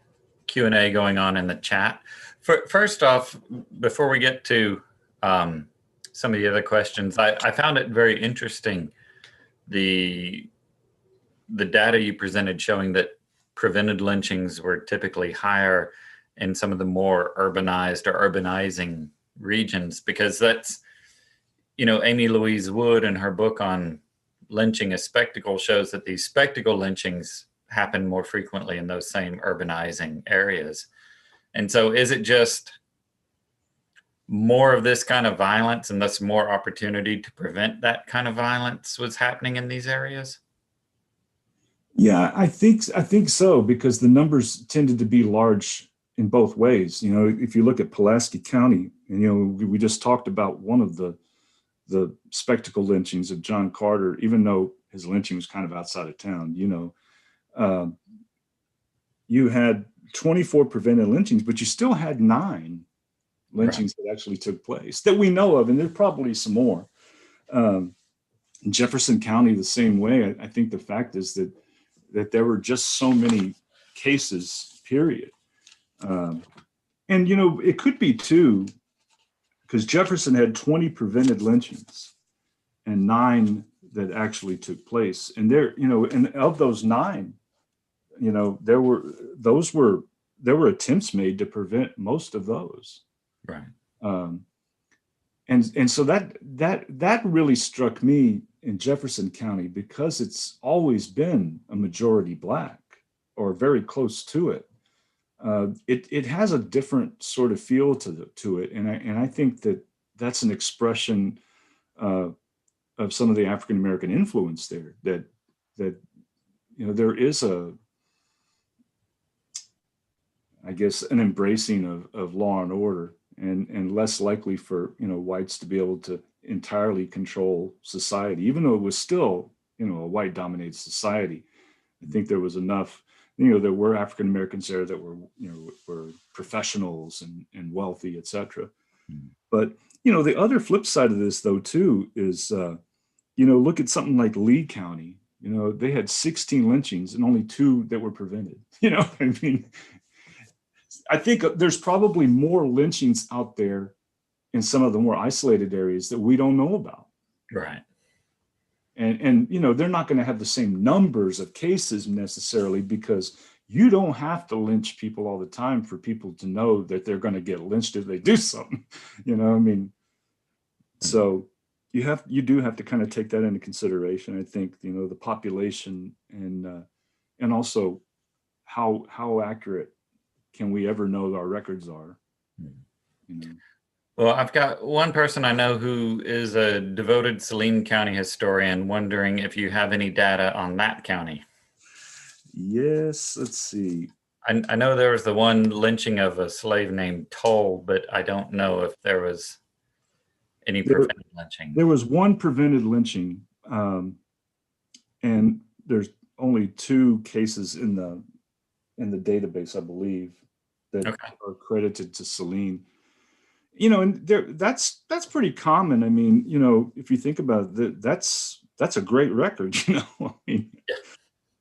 Q&A going on in the chat. First off, before we get to some of the other questions, I found it very interesting, the data you presented showing that prevented lynchings were typically higher in some of the more urbanized or urbanizing regions, because that's, Amy Louise Wood in her book on lynching a spectacle shows that these spectacle lynchings happen more frequently in those same urbanizing areas. And so is it just more of this kind of violence and thus more opportunity to prevent that kind of violence was happening in these areas? Yeah, I think so, because the numbers tended to be large in both ways. If you look at Pulaski County, and we just talked about one of the spectacle lynchings of John Carter, even though his lynching was kind of outside of town, you had 24 prevented lynchings, but you still had 9 lynchings that actually took place that we know of, and there's probably some more. In Jefferson County, the same way. I think the fact is that there were just so many cases, period. And, it could be too, because Jefferson had 20 prevented lynchings and 9 that actually took place. And and of those 9, there were attempts made to prevent most of those. Right. And so that really struck me in Jefferson County, because it's always been a majority Black, or very close to it. It has a different sort of feel to it, and I think that's an expression of some of the African American influence there. That there is I guess, an embracing of law and order, and less likely for whites to be able to entirely control society, even though it was still a white dominated society. I think there was enough. There were African Americans there that were professionals and wealthy, etc. But the other flip side of this, though, too, is look at something like Lee County. They had 16 lynchings and only 2 that were prevented. I think there's probably more lynchings out there in some of the more isolated areas that we don't know about. Right. And you know, they're not going to have the same numbers of cases necessarily, because you don't have to lynch people all the time for people to know that they're going to get lynched if they do something. You know, I mean, so you do have to kind of take that into consideration. I think, you know, the population and also how accurate can we ever know our records are, you know. Well, I've got one person I know who is a devoted Saline County historian, wondering if you have any data on that county. Yes, let's see. I know there was the one lynching of a slave named Toll, but I don't know if there was any prevented lynching. There was one prevented lynching, and there's only 2 cases in the database, I believe, that are credited to Saline. You know, and that's pretty common. I mean, you know, if you think about it, that's a great record. You know, I mean,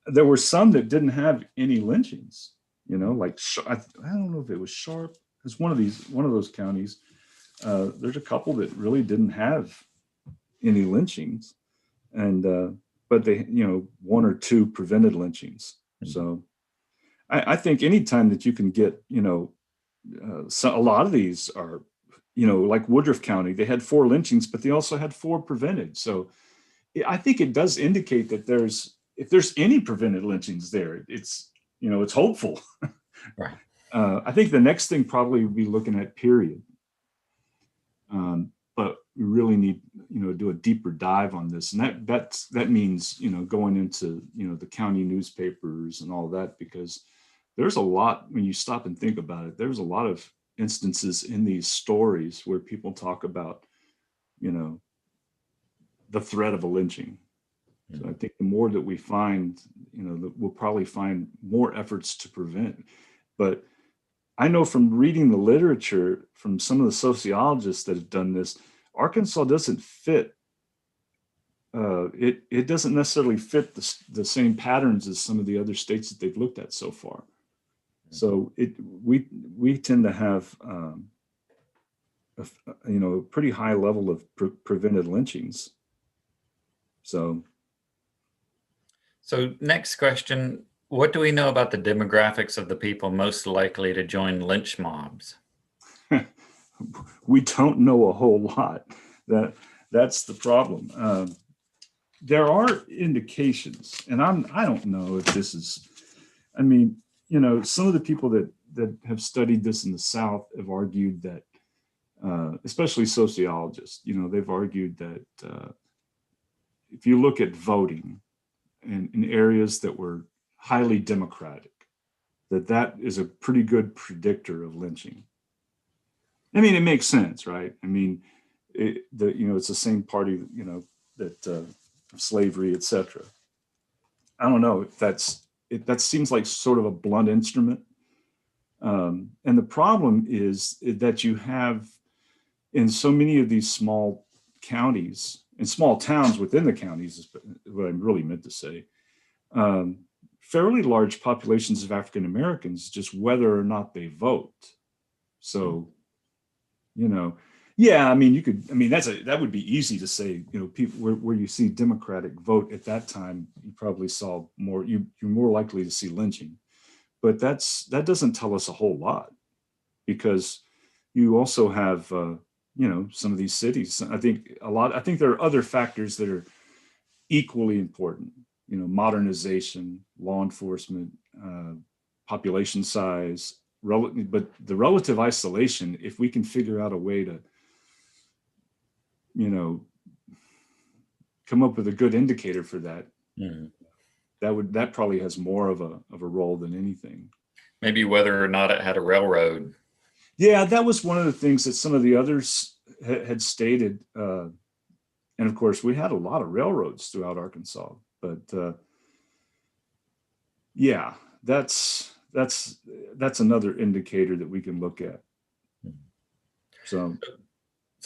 there were some that didn't have any lynchings. You know, like I don't know if it was Sharp. It's one of those counties. There's a couple that really didn't have any lynchings, and but they, you know, 1 or 2 prevented lynchings. So I think anytime that you can get, you know, so a lot of these are, you know, like Woodruff County, they had 4 lynchings, but they also had 4 prevented. So I think it does indicate that if there's any prevented lynchings there, it's, you know, it's hopeful. Right. I think the next thing probably would be looking at period. But we really need, you know, do a deeper dive on this. And that means, you know, going into, you know, the county newspapers and all that, because there's a lot, when you stop and think about it, there's a lot of instances in these stories where people talk about, you know, the threat of a lynching. So I think the more that we find, you know, we'll probably find more efforts to prevent. But I know from reading the literature from some of the sociologists that have done this, Arkansas doesn't fit. It doesn't necessarily fit the same patterns as some of the other states that they've looked at so far. So we tend to have you know, a pretty high level of prevented lynchings. So Next question, what do we know about the demographics of the people most likely to join lynch mobs? We don't know a whole lot. That's the problem. There are indications, and I don't know if this is, I mean, you know, some of the people that have studied this in the South have argued that, especially sociologists, you know, they've argued that if you look at voting in areas that were highly democratic, that is a pretty good predictor of lynching. I mean, it makes sense, right? I mean, you know, it's the same party, you know, that slavery, etc. I don't know if that seems like sort of a blunt instrument. And the problem is that you have in so many of these small counties and small towns within the counties, is what I really meant to say, fairly large populations of African Americans, just whether or not they vote. So, you know, yeah, I mean, that would be easy to say, you know, people where you see Democratic vote at that time, you probably saw more, you're more likely to see lynching. But that doesn't tell us a whole lot, because you also have, you know, some of these cities. I think there are other factors that are equally important. You know, modernization, law enforcement, population size, but the relative isolation. If we can figure out a way to, you know, come up with a good indicator for that, that probably has more of a role than anything. Maybe whether or not it had a railroad. Yeah, that was one of the things that some of the others had stated. And of course, we had a lot of railroads throughout Arkansas. But yeah, that's another indicator that we can look at. So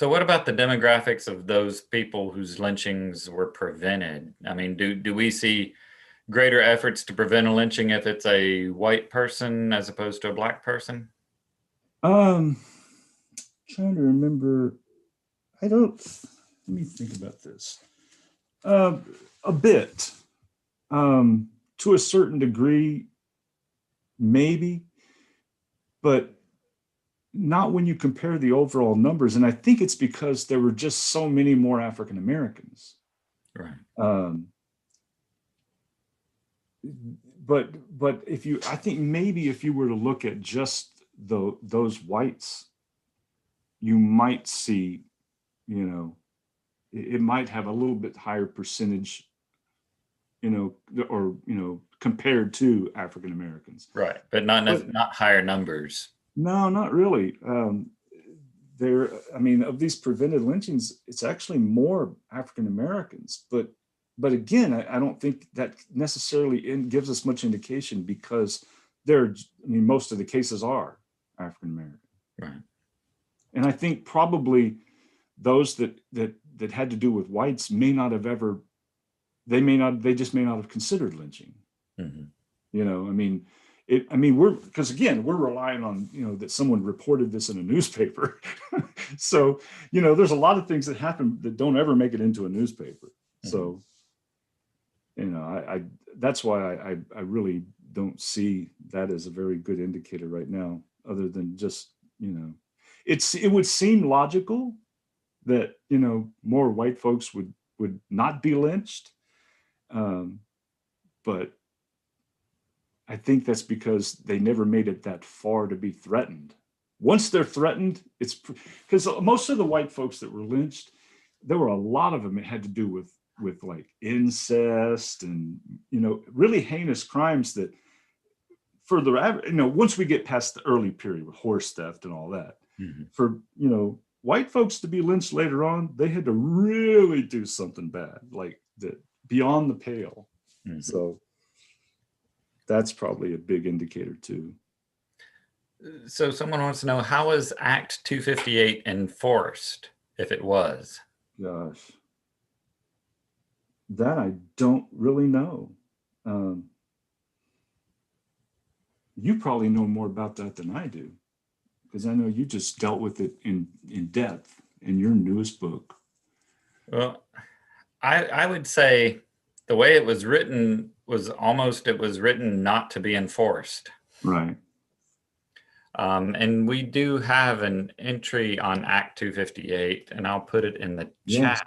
what about the demographics of those people whose lynchings were prevented? I mean, do we see greater efforts to prevent a lynching if it's a white person as opposed to a black person? Trying to remember. Let me think about this. A bit, to a certain degree, maybe, but not when you compare the overall numbers. And I think it's because there were just so many more African Americans. Right. But I think maybe if you were to look at just those whites, you might see, it might have a little bit higher percentage, compared to African Americans. Right, but not higher numbers. No, not really. Of these prevented lynchings, it's actually more African Americans. But again, I don't think that necessarily gives us much indication, because most of the cases are African American. Right. And I think probably those that had to do with whites they just may not have considered lynching. Mm-hmm. We're relying on, that someone reported this in a newspaper. So, there's a lot of things that happen that don't ever make it into a newspaper. Mm-hmm. So, that's why I really don't see that as a very good indicator right now, other than just, it would seem logical that, more white folks would not be lynched. But I think that's because they never made it that far to be threatened. Once they're threatened, it's because most of the white folks that were lynched, there were a lot of them that had to do with like incest and, really heinous crimes that once we get past the early period with horse theft and all that, mm-hmm. for, white folks to be lynched later on, they had to really do something bad, like that, beyond the pale. Mm-hmm. So that's probably a big indicator too. So someone wants to know, how was Act 258 enforced, if it was? Gosh, that I don't really know. You probably know more about that than I do, because I know you just dealt with it in depth in your newest book. Well, I would say the way it was written was it was written not to be enforced. Right. And we do have an entry on Act 258, and I'll put it in the chat.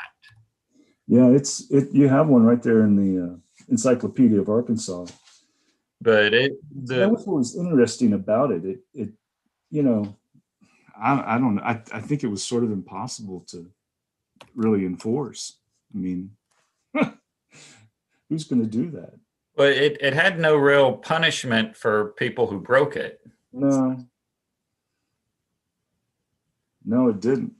Yeah, you have one right there in the Encyclopedia of Arkansas. But that was what was interesting about it. I don't know. I think it was sort of impossible to really enforce. I mean, who's going to do that? Well, it had no real punishment for people who broke it. No, it didn't.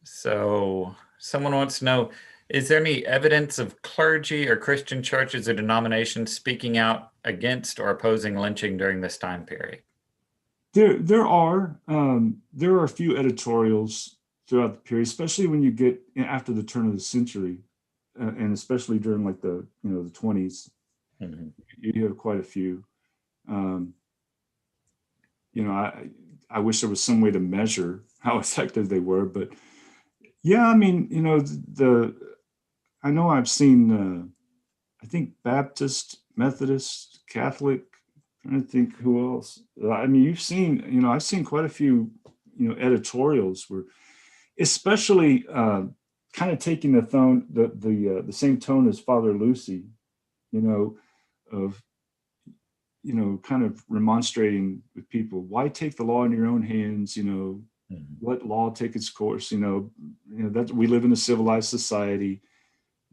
So someone wants to know, is there any evidence of clergy or Christian churches or denominations speaking out against or opposing lynching during this time period? There are a few editorials throughout the period, especially when you get after the turn of the century, and especially during like the 20s. Mm-hmm. You have quite a few. I wish there was some way to measure how effective they were, but yeah, I mean, I know I've seen, I think Baptist, Methodist, Catholic, I'm trying to think who else. I mean, you've seen, I've seen quite a few, editorials where, especially kind of taking the same tone as Father Lucy, of, kind of remonstrating with people. Why take the law in your own hands? Mm-hmm. Let law take its course. That we live in a civilized society.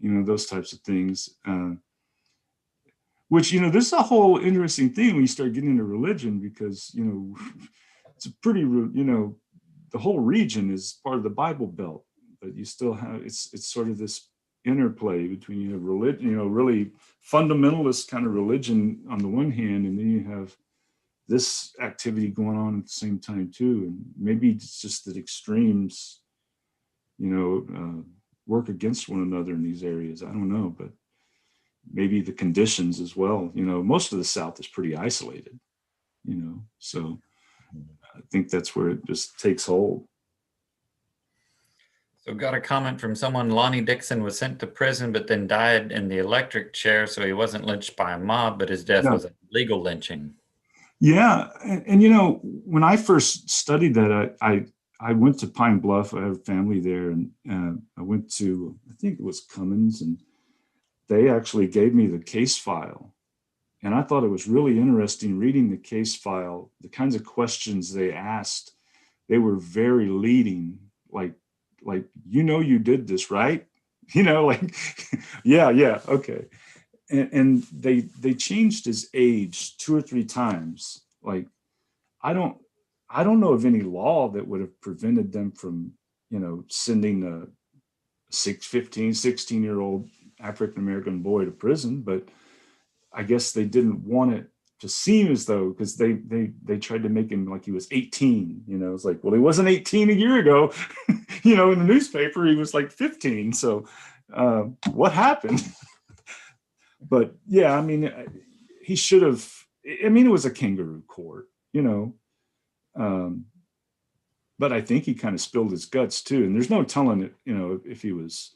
Those types of things. Which this is a whole interesting thing when you start getting into religion, because it's a pretty the whole region is part of the Bible Belt, but you still have it's sort of this interplay between religion, really fundamentalist kind of religion on the one hand, and then you have this activity going on at the same time too. And maybe it's just that extremes, work against one another in these areas. I don't know, but maybe the conditions as well. Most of the South is pretty isolated, so I think that's where it just takes hold. So got a comment from someone, Lonnie Dixon was sent to prison, but then died in the electric chair. So he wasn't lynched by a mob, but his death Yeah. was a legal lynching. Yeah. And when I first studied that, I went to Pine Bluff. I have family there, and I went to, I think it was Cummins, and they actually gave me the case file. And I thought it was really interesting reading the case file, the kinds of questions they asked. They were very leading, like, you did this, right? Like, yeah, okay. And they changed his age 2 or 3 times. Like, I don't know of any law that would have prevented them from, sending a 15, 16-year-old African-American boy to prison, but I guess they didn't want it to seem as though, because they tried to make him like he was 18. It's like, well, he wasn't 18 a year ago. In the newspaper he was like 15. So what happened? But yeah, he should have. It was a kangaroo court, but I think he kind of spilled his guts too. And there's no telling it, if he was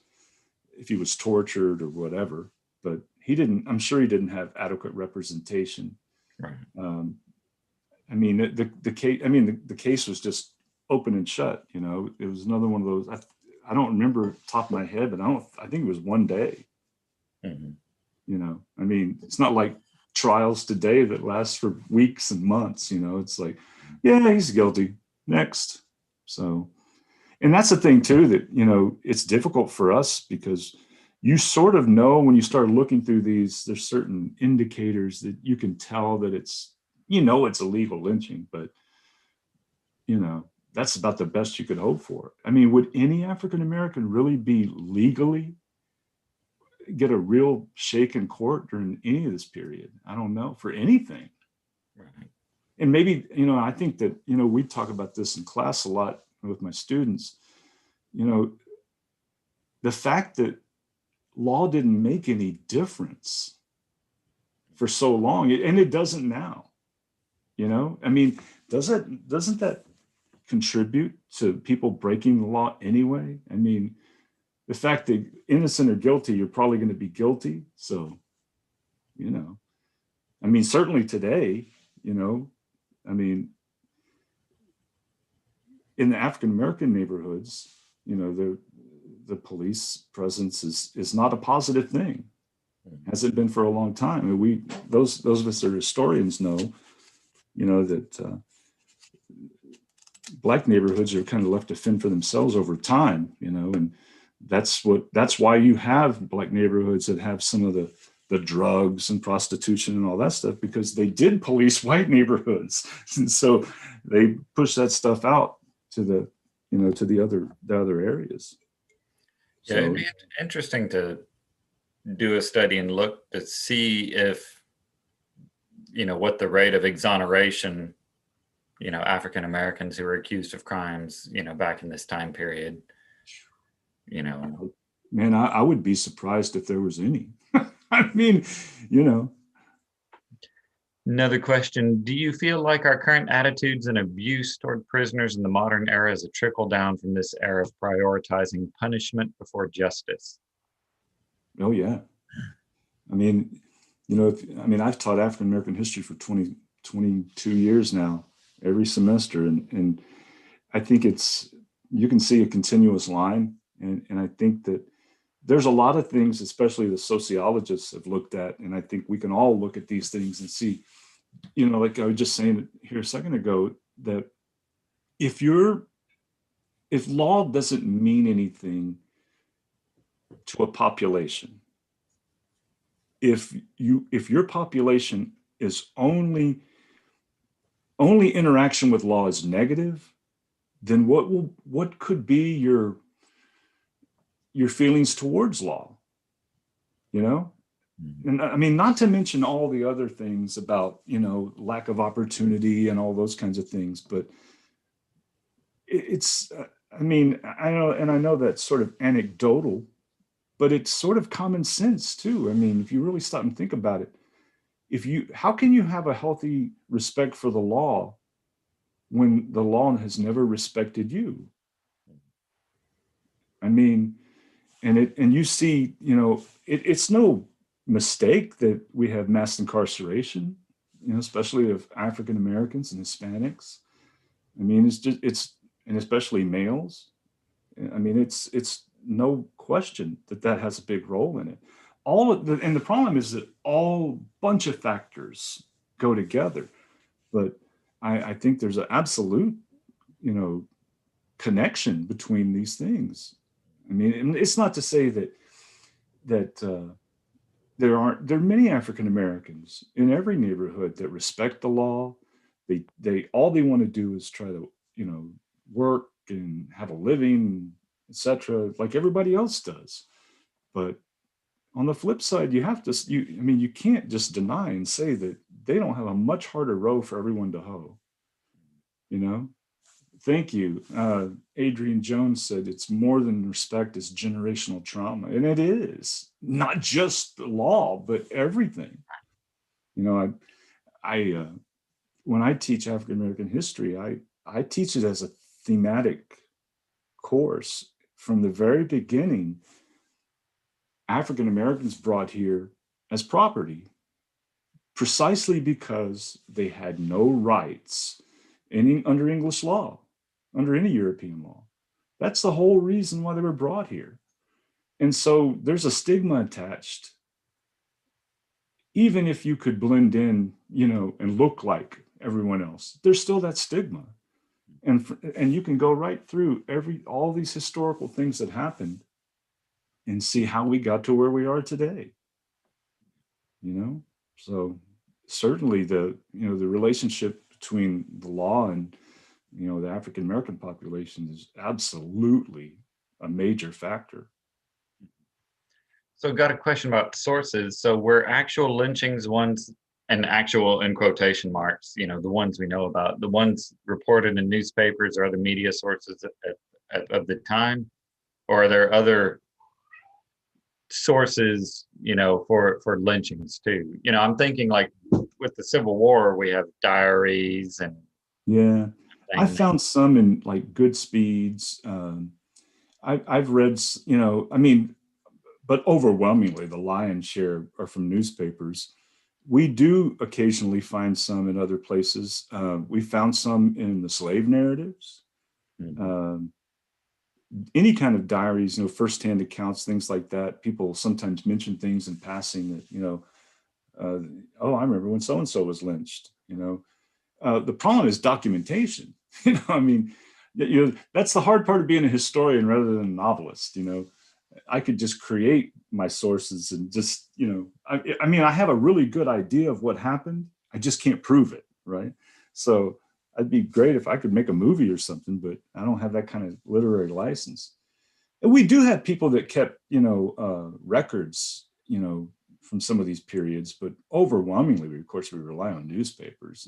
tortured or whatever. But I'm sure he didn't have adequate representation. Right. The case was just open and shut. It was another one of those. I don't remember top of my head, but I think it was one day. Mm-hmm. It's not like trials today that last for weeks and months. It's like, yeah, he's guilty. Next. So, and that's the thing too, that, it's difficult for us because you sort of know when you start looking through these, there's certain indicators that you can tell that it's illegal lynching, but that's about the best you could hope for. Would any African-American really be legally get a real shake in court during any of this period? I don't know, for anything. Right. And maybe, I think that, we talk about this in class a lot with my students, the fact that law didn't make any difference for so long, and it doesn't now, doesn't that contribute to people breaking the law anyway? The fact that innocent or guilty, you're probably going to be guilty. So, certainly today, in the African-American neighborhoods, the police presence is not a positive thing. Hasn't been for a long time. Those of us that are historians know, that Black neighborhoods are kind of left to fend for themselves over time, and that's why you have Black neighborhoods that have some of the drugs and prostitution and all that stuff, because they did police white neighborhoods. And so they push that stuff out to the other areas. Yeah, it'd be interesting to do a study and look to see if, what the rate of exoneration, African Americans who were accused of crimes, back in this time period, Man, I would be surprised if there was any. Another question, do you feel like our current attitudes and abuse toward prisoners in the modern era is a trickle down from this era of prioritizing punishment before justice? Oh, yeah. I've taught African American history for 22 years now, every semester. And I think you can see a continuous line. And I think that there's a lot of things, especially the sociologists have looked at, and I think we can all look at these things and see, like I was just saying here a second ago, that if law doesn't mean anything to a population, if your population is only interaction with law is negative, then what could be your feelings towards law? And not to mention all the other things about, lack of opportunity and all those kinds of things, but it's, I know that's sort of anecdotal, but it's sort of common sense too. If you really stop and think about it, how can you have a healthy respect for the law when the law has never respected you? I mean, and you see, it's no mistake that we have mass incarceration, especially of African Americans and Hispanics. I mean, and especially males. I mean, it's no question that has a big role in it. And the problem is that all bunch of factors go together, but I think there's an absolute, connection between these things. I mean, it's not to say that there are many African Americans in every neighborhood that respect the law. They all they want to do is try to work and have a living, etc., like everybody else does. But on the flip side, you can't just deny and say that they don't have a much harder row for everyone to hoe. Thank you. Adrian Jones said it's more than respect, it's generational trauma. And it is not just the law, but everything. I when I teach African American history, I teach it as a thematic course. From the very beginning, African Americans brought here as property, precisely because they had no rights under English law, under any European law. That's the whole reason why they were brought here. And so there's a stigma attached. Even if you could blend in, and look like everyone else, there's still that stigma. And you can go right through all these historical things that happened and see how we got to where we are today. So certainly the relationship between the law and the African American population is absolutely a major factor. So got a question about sources. So were actual lynchings ones, and actual in quotation marks, the ones we know about, the ones reported in newspapers or other media sources of the time? Or are there other sources, for lynchings too? I'm thinking like with the Civil War, we have diaries and. Yeah, I found some in like Goodspeed's. I've read, but overwhelmingly the lion's share are from newspapers. We do occasionally find some in other places. We found some in the slave narratives. Mm-hmm. Any kind of diaries, firsthand accounts, things like that. People sometimes mention things in passing that, oh, I remember when so-and-so was lynched, the problem is documentation. That's the hard part of being a historian rather than a novelist. I could just create my sources and just, I have a really good idea of what happened. I just can't prove it, right? So it'd be great if I could make a movie or something, but I don't have that kind of literary license. And we do have people that kept, records, from some of these periods, but overwhelmingly, of course, we rely on newspapers,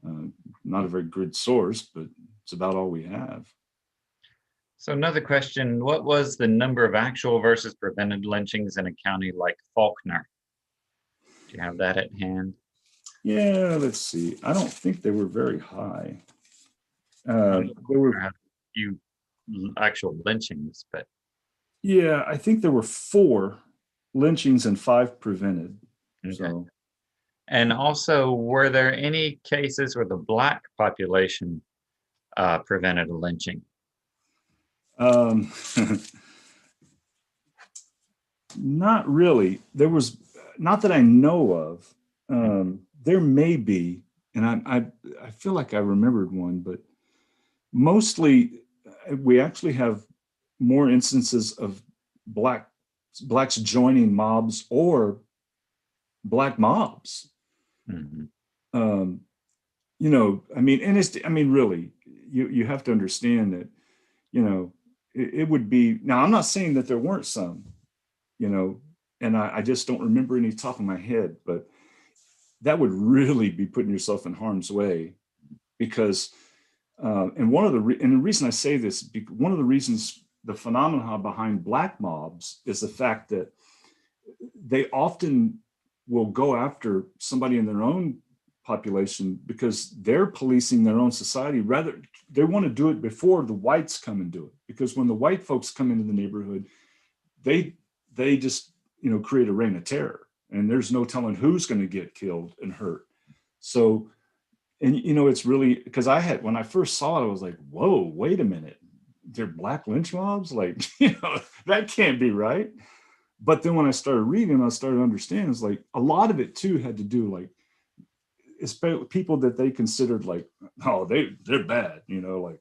and not a very good source, but it's about all we have. So another question, what was the number of actual versus prevented lynchings in a county like Faulkner? Do you have that at hand? Yeah, let's see. I don't think they were very high. There were a few actual lynchings, but. Yeah, I think there were 4 lynchings and 5 prevented. Okay. So. And also, were there any cases where the Black population prevented a lynching? Not really. There was, not that I know of. There may be, and I feel like I remembered one, but mostly we actually have more instances of blacks joining mobs or Black mobs. Mm-hmm. Really, you have to understand that, it would be, now I'm not saying that there weren't some, and I just don't remember any top of my head, but that would really be putting yourself in harm's way, because, and the reason I say this, one of the reasons, the phenomenon behind Black mobs is the fact that they often will go after somebody in their own population because they're policing their own society. Rather, they want to do it before the whites come and do it, because when the white folks come into the neighborhood, they just, create a reign of terror, and there's no telling who's going to get killed and hurt. So, and it's really, because when I first saw it, I was like, whoa, wait a minute, they're black lynch mobs? Like, that can't be right. But then when I started reading, I started understanding, it's like a lot of it too had to do, like, especially people that they considered like, oh, they're bad, like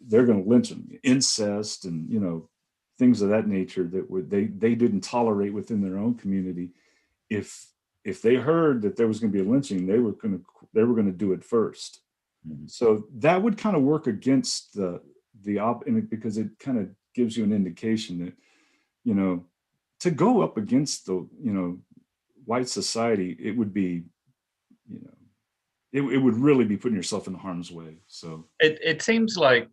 they're going to lynch them, incest and, things of that nature that they didn't tolerate within their own community. If they heard that there was going to be a lynching, they were going to do it first. Mm-hmm. So that would kind of work against because it kind of gives you an indication that, to go up against the, white society, it would be, it would really be putting yourself in harm's way. So it seems like,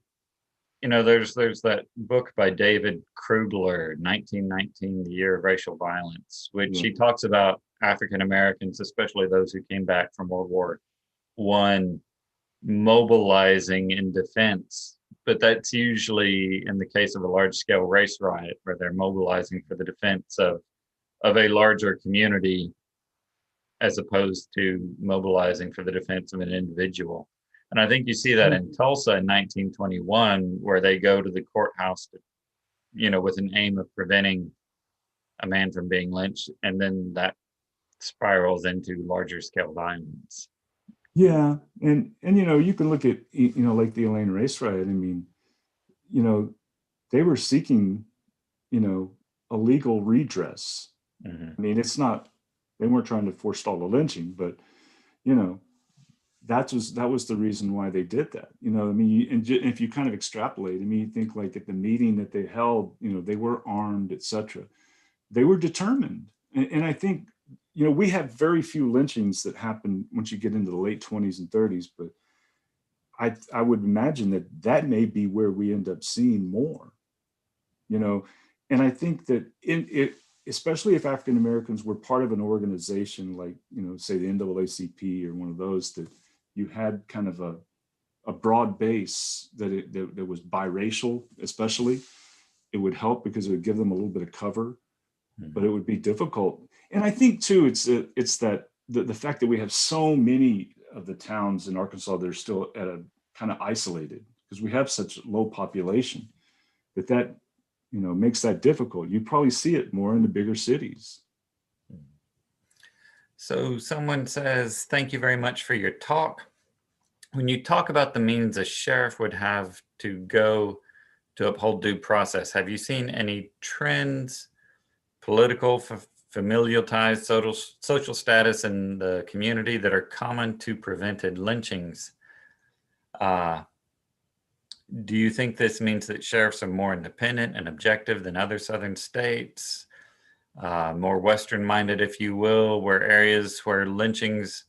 there's that book by David Krugler, 1919, The Year of Racial Violence, which he talks about African Americans, especially those who came back from World War I, mobilizing in defense. But that's usually in the case of a large-scale race riot, where they're mobilizing for the defense of a larger community, as opposed to mobilizing for the defense of an individual. And I think you see that in Tulsa in 1921, where they go to the courthouse, with an aim of preventing a man from being lynched. And then that spirals into larger scale violence. Yeah. And you can look at, like the Elaine race riot. I mean, they were seeking, a legal redress. Mm-hmm. I mean, they weren't trying to forestall a lynching, but, that was the reason why they did that. I mean, and if you kind of extrapolate, I mean, you think like at the meeting that they held, they were armed, etc. They were determined. And I think, we have very few lynchings that happen once you get into the late 20s and 30s, but I would imagine that may be where we end up seeing more, and I think that especially if African Americans were part of an organization like, say the NAACP or one of those, that you had kind of a broad base that was biracial, especially, it would help because it would give them a little bit of cover, but it would be difficult. And I think too, it's that the fact that we have so many of the towns in Arkansas that are still at a kind of isolated, because we have such low population, that makes that difficult. You probably see it more in the bigger cities. So someone says, thank you very much for your talk. When you talk about the means a sheriff would have to go to uphold due process, have you seen any trends, political, familial ties, social status in the community that are common to prevented lynchings? Do you think this means that sheriffs are more independent and objective than other southern states? More Western-minded, if you will, where areas where lynchings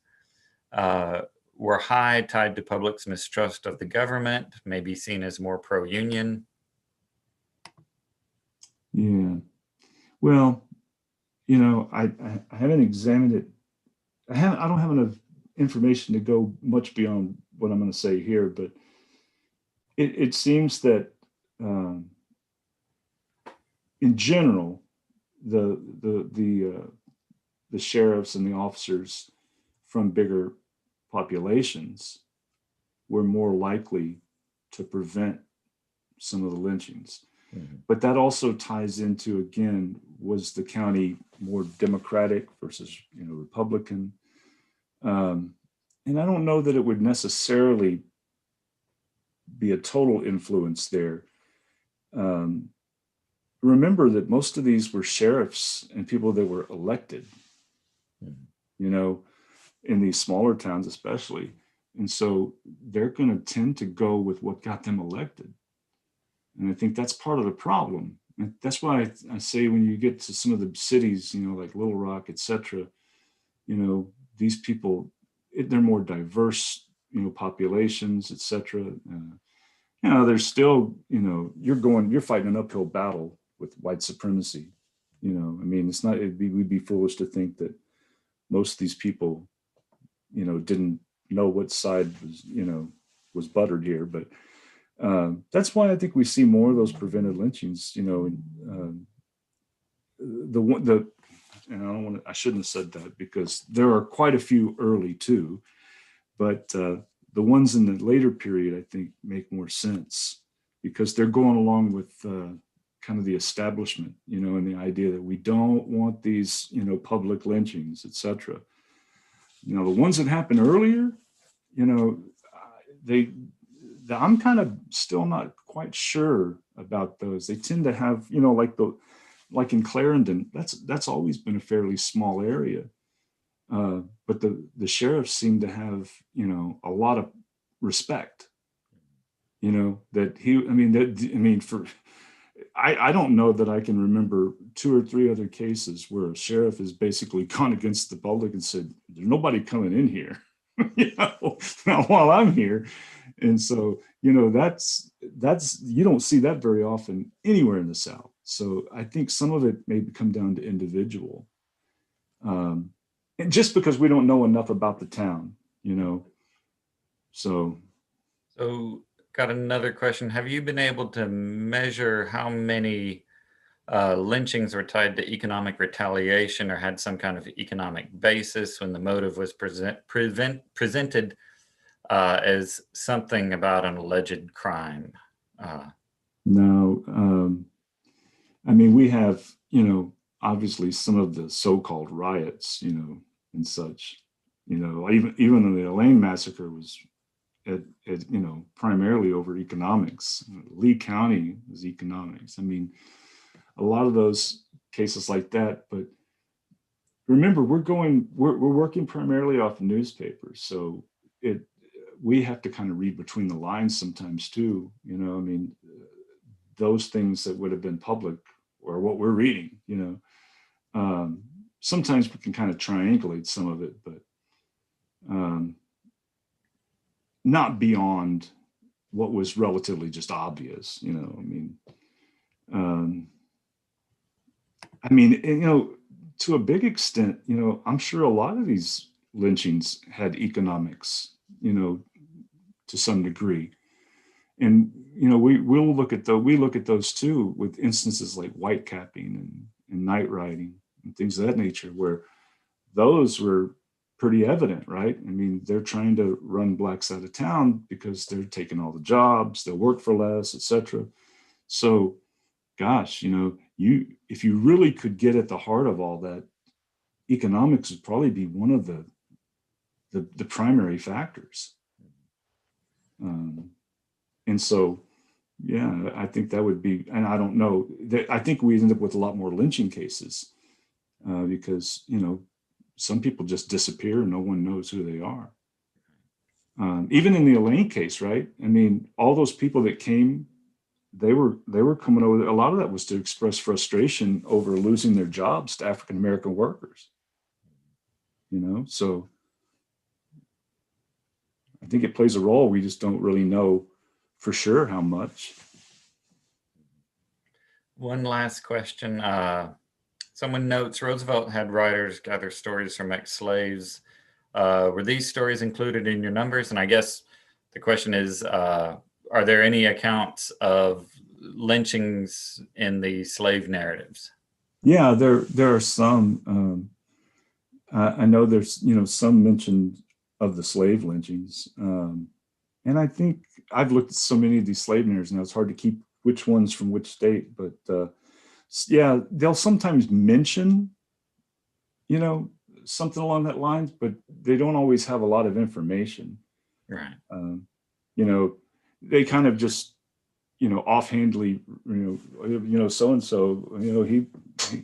were high, tied to public's mistrust of the government, may be seen as more pro-union? Yeah. Well, I haven't examined it. I don't have enough information to go much beyond what I'm going to say here, but it seems that in general, the sheriffs and the officers from bigger populations were more likely to prevent some of the lynchings. Mm-hmm. But that also ties into, again, was the county more Democratic versus Republican? And I don't know that it would necessarily be a total influence there. Remember that most of these were sheriffs and people that were elected, in these smaller towns especially. And so they're going to tend to go with what got them elected. And I think that's part of the problem. And that's why I say when you get to some of the cities, like Little Rock, et cetera, these people, they're more diverse, populations, et cetera. There's still, you're fighting an uphill battle with white supremacy. I mean, we'd be foolish to think that most of these people didn't know what side was buttered here. But that's why I think we see more of those prevented lynchings. I shouldn't have said that, because there are quite a few early too, but the ones in the later period, I think, make more sense, because they're going along with kind of the establishment, and the idea that we don't want these, public lynchings, etc. The ones that happen earlier, I'm kind of still not quite sure about those. They tend to have, like in Clarendon, that's always been a fairly small area. But the sheriffs seem to have, a lot of respect, I don't know that I can remember 2 or 3 other cases where a sheriff has basically gone against the public and said, there's nobody coming in here, not while I'm here. And so, that's, you don't see that very often anywhere in the South. So I think some of it may come down to individual. And just because we don't know enough about the town, so. Got another question. Have you been able to measure how many lynchings were tied to economic retaliation or had some kind of economic basis when the motive was presented as something about an alleged crime? No. We have, obviously some of the so-called riots, and such, even the Elaine Massacre was primarily over economics. Lee County was economics. A lot of those cases like that, but remember, we're working primarily off newspapers. So we have to kind of read between the lines sometimes too, those things that would have been public or what we're reading, sometimes we can kind of triangulate some of it, but not beyond what was relatively just obvious, to a big extent, I'm sure a lot of these lynchings had economics, to some degree. And, we look at those too, with instances like whitecapping and night riding and things of that nature, where those were pretty evident, right? They're trying to run blacks out of town because they're taking all the jobs, they'll work for less, etc. So, gosh, if you really could get at the heart of all that, economics would probably be one of the primary factors. And so, yeah, I think that would be, and I don't know, I think we end up with a lot more lynching cases because, some people just disappear and no one knows who they are. Even in the Elaine case, right? All those people that came, they were coming over. A lot of that was to express frustration over losing their jobs to African-American workers. So I think it plays a role. We just don't really know for sure how much. One last question. Someone notes Roosevelt had writers gather stories from ex-slaves. Were these stories included in your numbers? And I guess the question is, are there any accounts of lynchings in the slave narratives? Yeah, there are some. I know there's some mention of the slave lynchings, and I think I've looked at so many of these slave narratives now, it's hard to keep which ones from which state, but yeah, they'll sometimes mention, something along that lines, but they don't always have a lot of information. Right. They kind of just, offhandedly, so-and-so,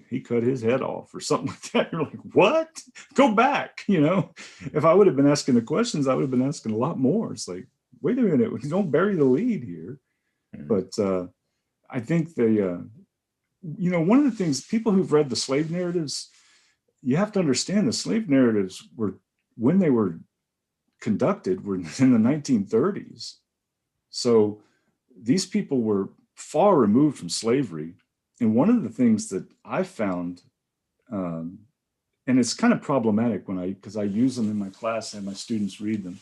he cut his head off or something like that. You're like, what? Go back. If I would have been asking the questions, I would have been asking a lot more. It's like, wait a minute, don't bury the lead here. Mm-hmm. But I think one of the things, people who've read the slave narratives, you have to understand the slave narratives were, when they were conducted, were in the 1930s. So these people were far removed from slavery. And one of the things that I found and it's kind of problematic because I use them in my class and my students read them.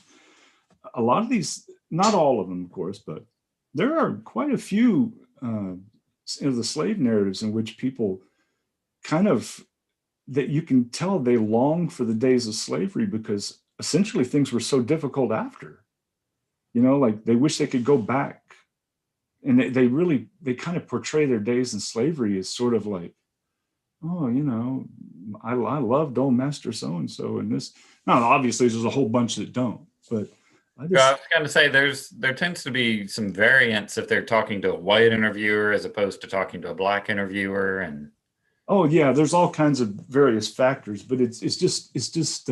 A lot of these, not all of them, of course, but there are quite a few of the slave narratives in which people kind of, that you can tell they long for the days of slavery because essentially things were so difficult after, like they wish they could go back. And they kind of portray their days in slavery as sort of like, oh, I loved old Master so-and-so and this. Now, obviously there's a whole bunch that don't, but I was going to say there tends to be some variance if they're talking to a white interviewer as opposed to talking to a black interviewer. And oh yeah, there's all kinds of various factors, but it's just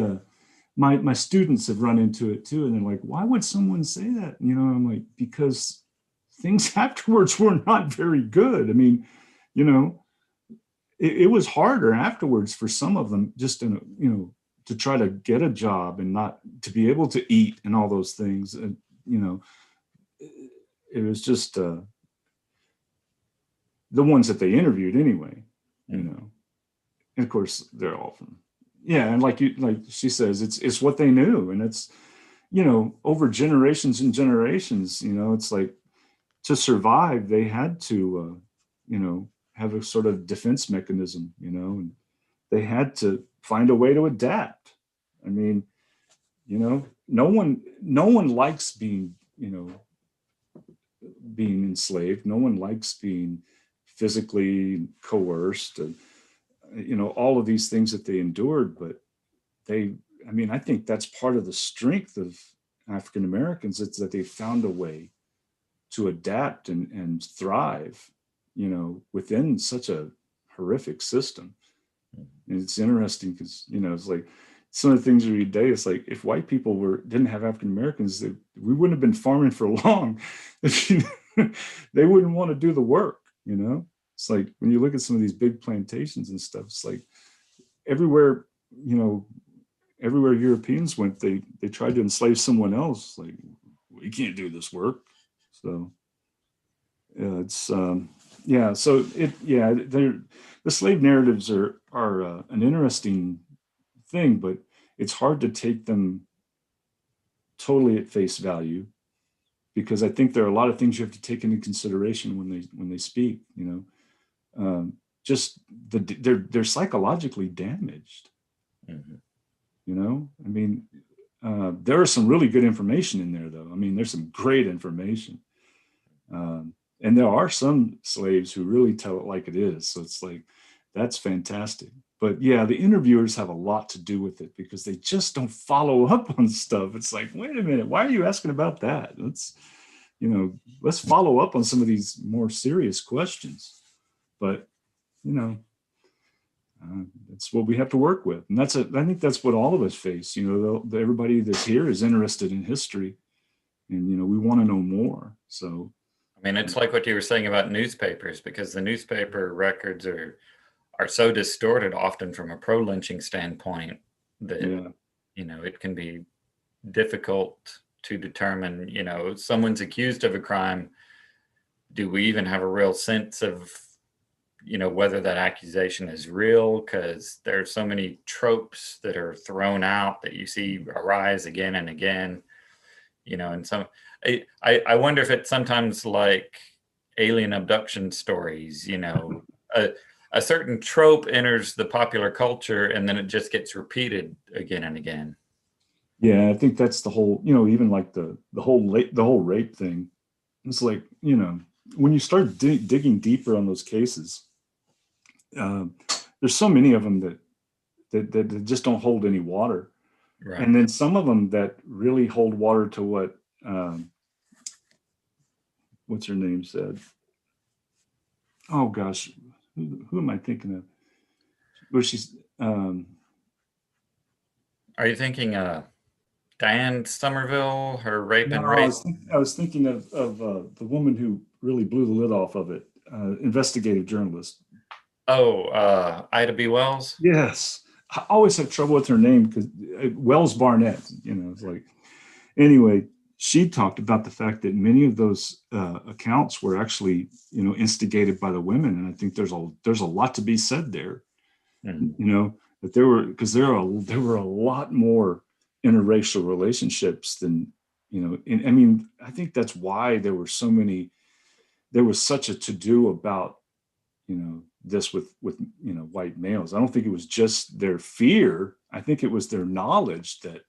my students have run into it too, and they're like, why would someone say that? I'm like, because things afterwards were not very good. I mean, it was harder afterwards for some of them, just to try to get a job and not to be able to eat and all those things. And, it was just the ones that they interviewed anyway, And of course they're all from, and like she says, it's what they knew. And it's, over generations and generations, it's like to survive, they had to, have a sort of defense mechanism, and they had to find a way to adapt. I mean, no one likes being enslaved. No one likes being physically coerced, and all of these things that they endured. But I think that's part of the strength of African Americans. It's that they found a way to adapt and thrive, within such a horrific system. And it's interesting because, it's like some of the things we read today, it's like if white people didn't have African Americans, we wouldn't have been farming for long. They wouldn't want to do the work, It's like when you look at some of these big plantations and stuff, it's like everywhere Europeans went, they tried to enslave someone else. Like, we can't do this work. So it's the slave narratives are an interesting thing, but it's hard to take them totally at face value, because I think there are a lot of things you have to take into consideration when they speak. Just they're psychologically damaged. Mm-hmm. There is some really good information in there, though. There's some great information. And there are some slaves who really tell it like it is. So it's like, that's fantastic. But yeah, the interviewers have a lot to do with it because they just don't follow up on stuff. It's like, wait a minute, why are you asking about that? Let's follow up on some of these more serious questions. But, that's what we have to work with. And I think that's what all of us face. Everybody that's here is interested in history, and, we want to know more. So, it's like what you were saying about newspapers, because the newspaper records are so distorted often from a pro-lynching standpoint that, it can be difficult to determine, someone's accused of a crime. Do we even have a real sense of, whether that accusation is real? Because there are so many tropes that are thrown out that you see arise again and again, and I wonder if it's sometimes like alien abduction stories, a certain trope enters the popular culture and then it just gets repeated again and again. Yeah, I think that's the whole, even like the whole rape thing. It's like, when you start digging deeper on those cases, there's so many of them that just don't hold any water. Right. And then some of them that really hold water to what, what's her name said? Oh gosh, who am I thinking of? Where she's, are you thinking Diane Somerville, her rape and rape? I was thinking of the woman who really blew the lid off of it, investigative journalist. Oh, Ida B. Wells? Yes. I always have trouble with her name because Wells Barnett, it's like, anyway, she talked about the fact that many of those accounts were actually, instigated by the women. And I think there's a lot to be said there. Mm-hmm. But there were a lot more interracial relationships than, I mean, I think that's why there was such a to-do about, this with white males. I don't think it was just their fear. I think it was their knowledge that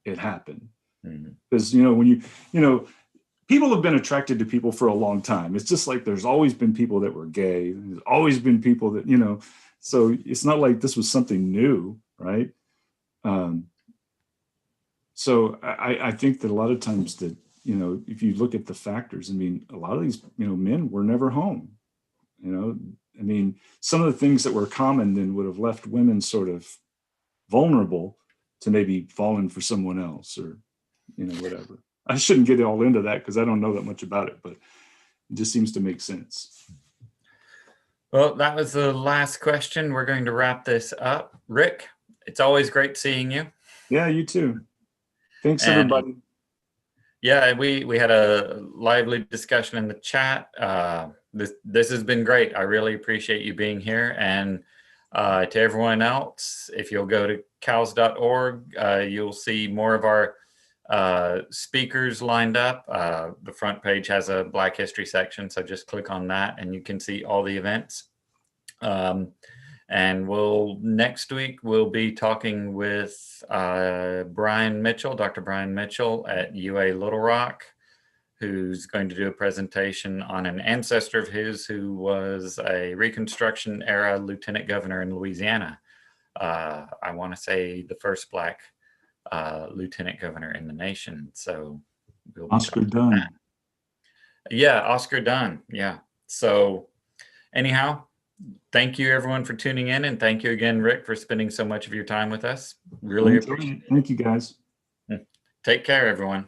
it happened. Because, when people have been attracted to people for a long time. It's just like there's always been people that were gay. There's always been people that, so it's not like this was something new, right? So I think that a lot of times that, if you look at the factors, I mean, a lot of these, men were never home. I mean, some of the things that were common then would have left women sort of vulnerable to maybe falling for someone else or, whatever. I shouldn't get all into that because I don't know that much about it, but it just seems to make sense. Well, that was the last question. We're going to wrap this up. Rick, it's always great seeing you. Yeah, you too. Thanks, everybody. Yeah, we had a lively discussion in the chat. This has been great. I really appreciate you being here. And to everyone else, if you'll go to cows.org, you'll see more of our speakers lined up. The front page has a Black History section, so just click on that and you can see all the events. And next week we'll be talking with Brian Mitchell, Dr. Brian Mitchell at UA Little Rock, who's going to do a presentation on an ancestor of his who was a Reconstruction era lieutenant governor in Louisiana. I want to say the first Black lieutenant governor in the nation. So we'll be Oscar Dunn. Yeah, Oscar Dunn. Yeah. So anyhow, thank you everyone for tuning in, and thank you again, Rick, for spending so much of your time with us. Really appreciate it. Thank you, guys. Take care, everyone.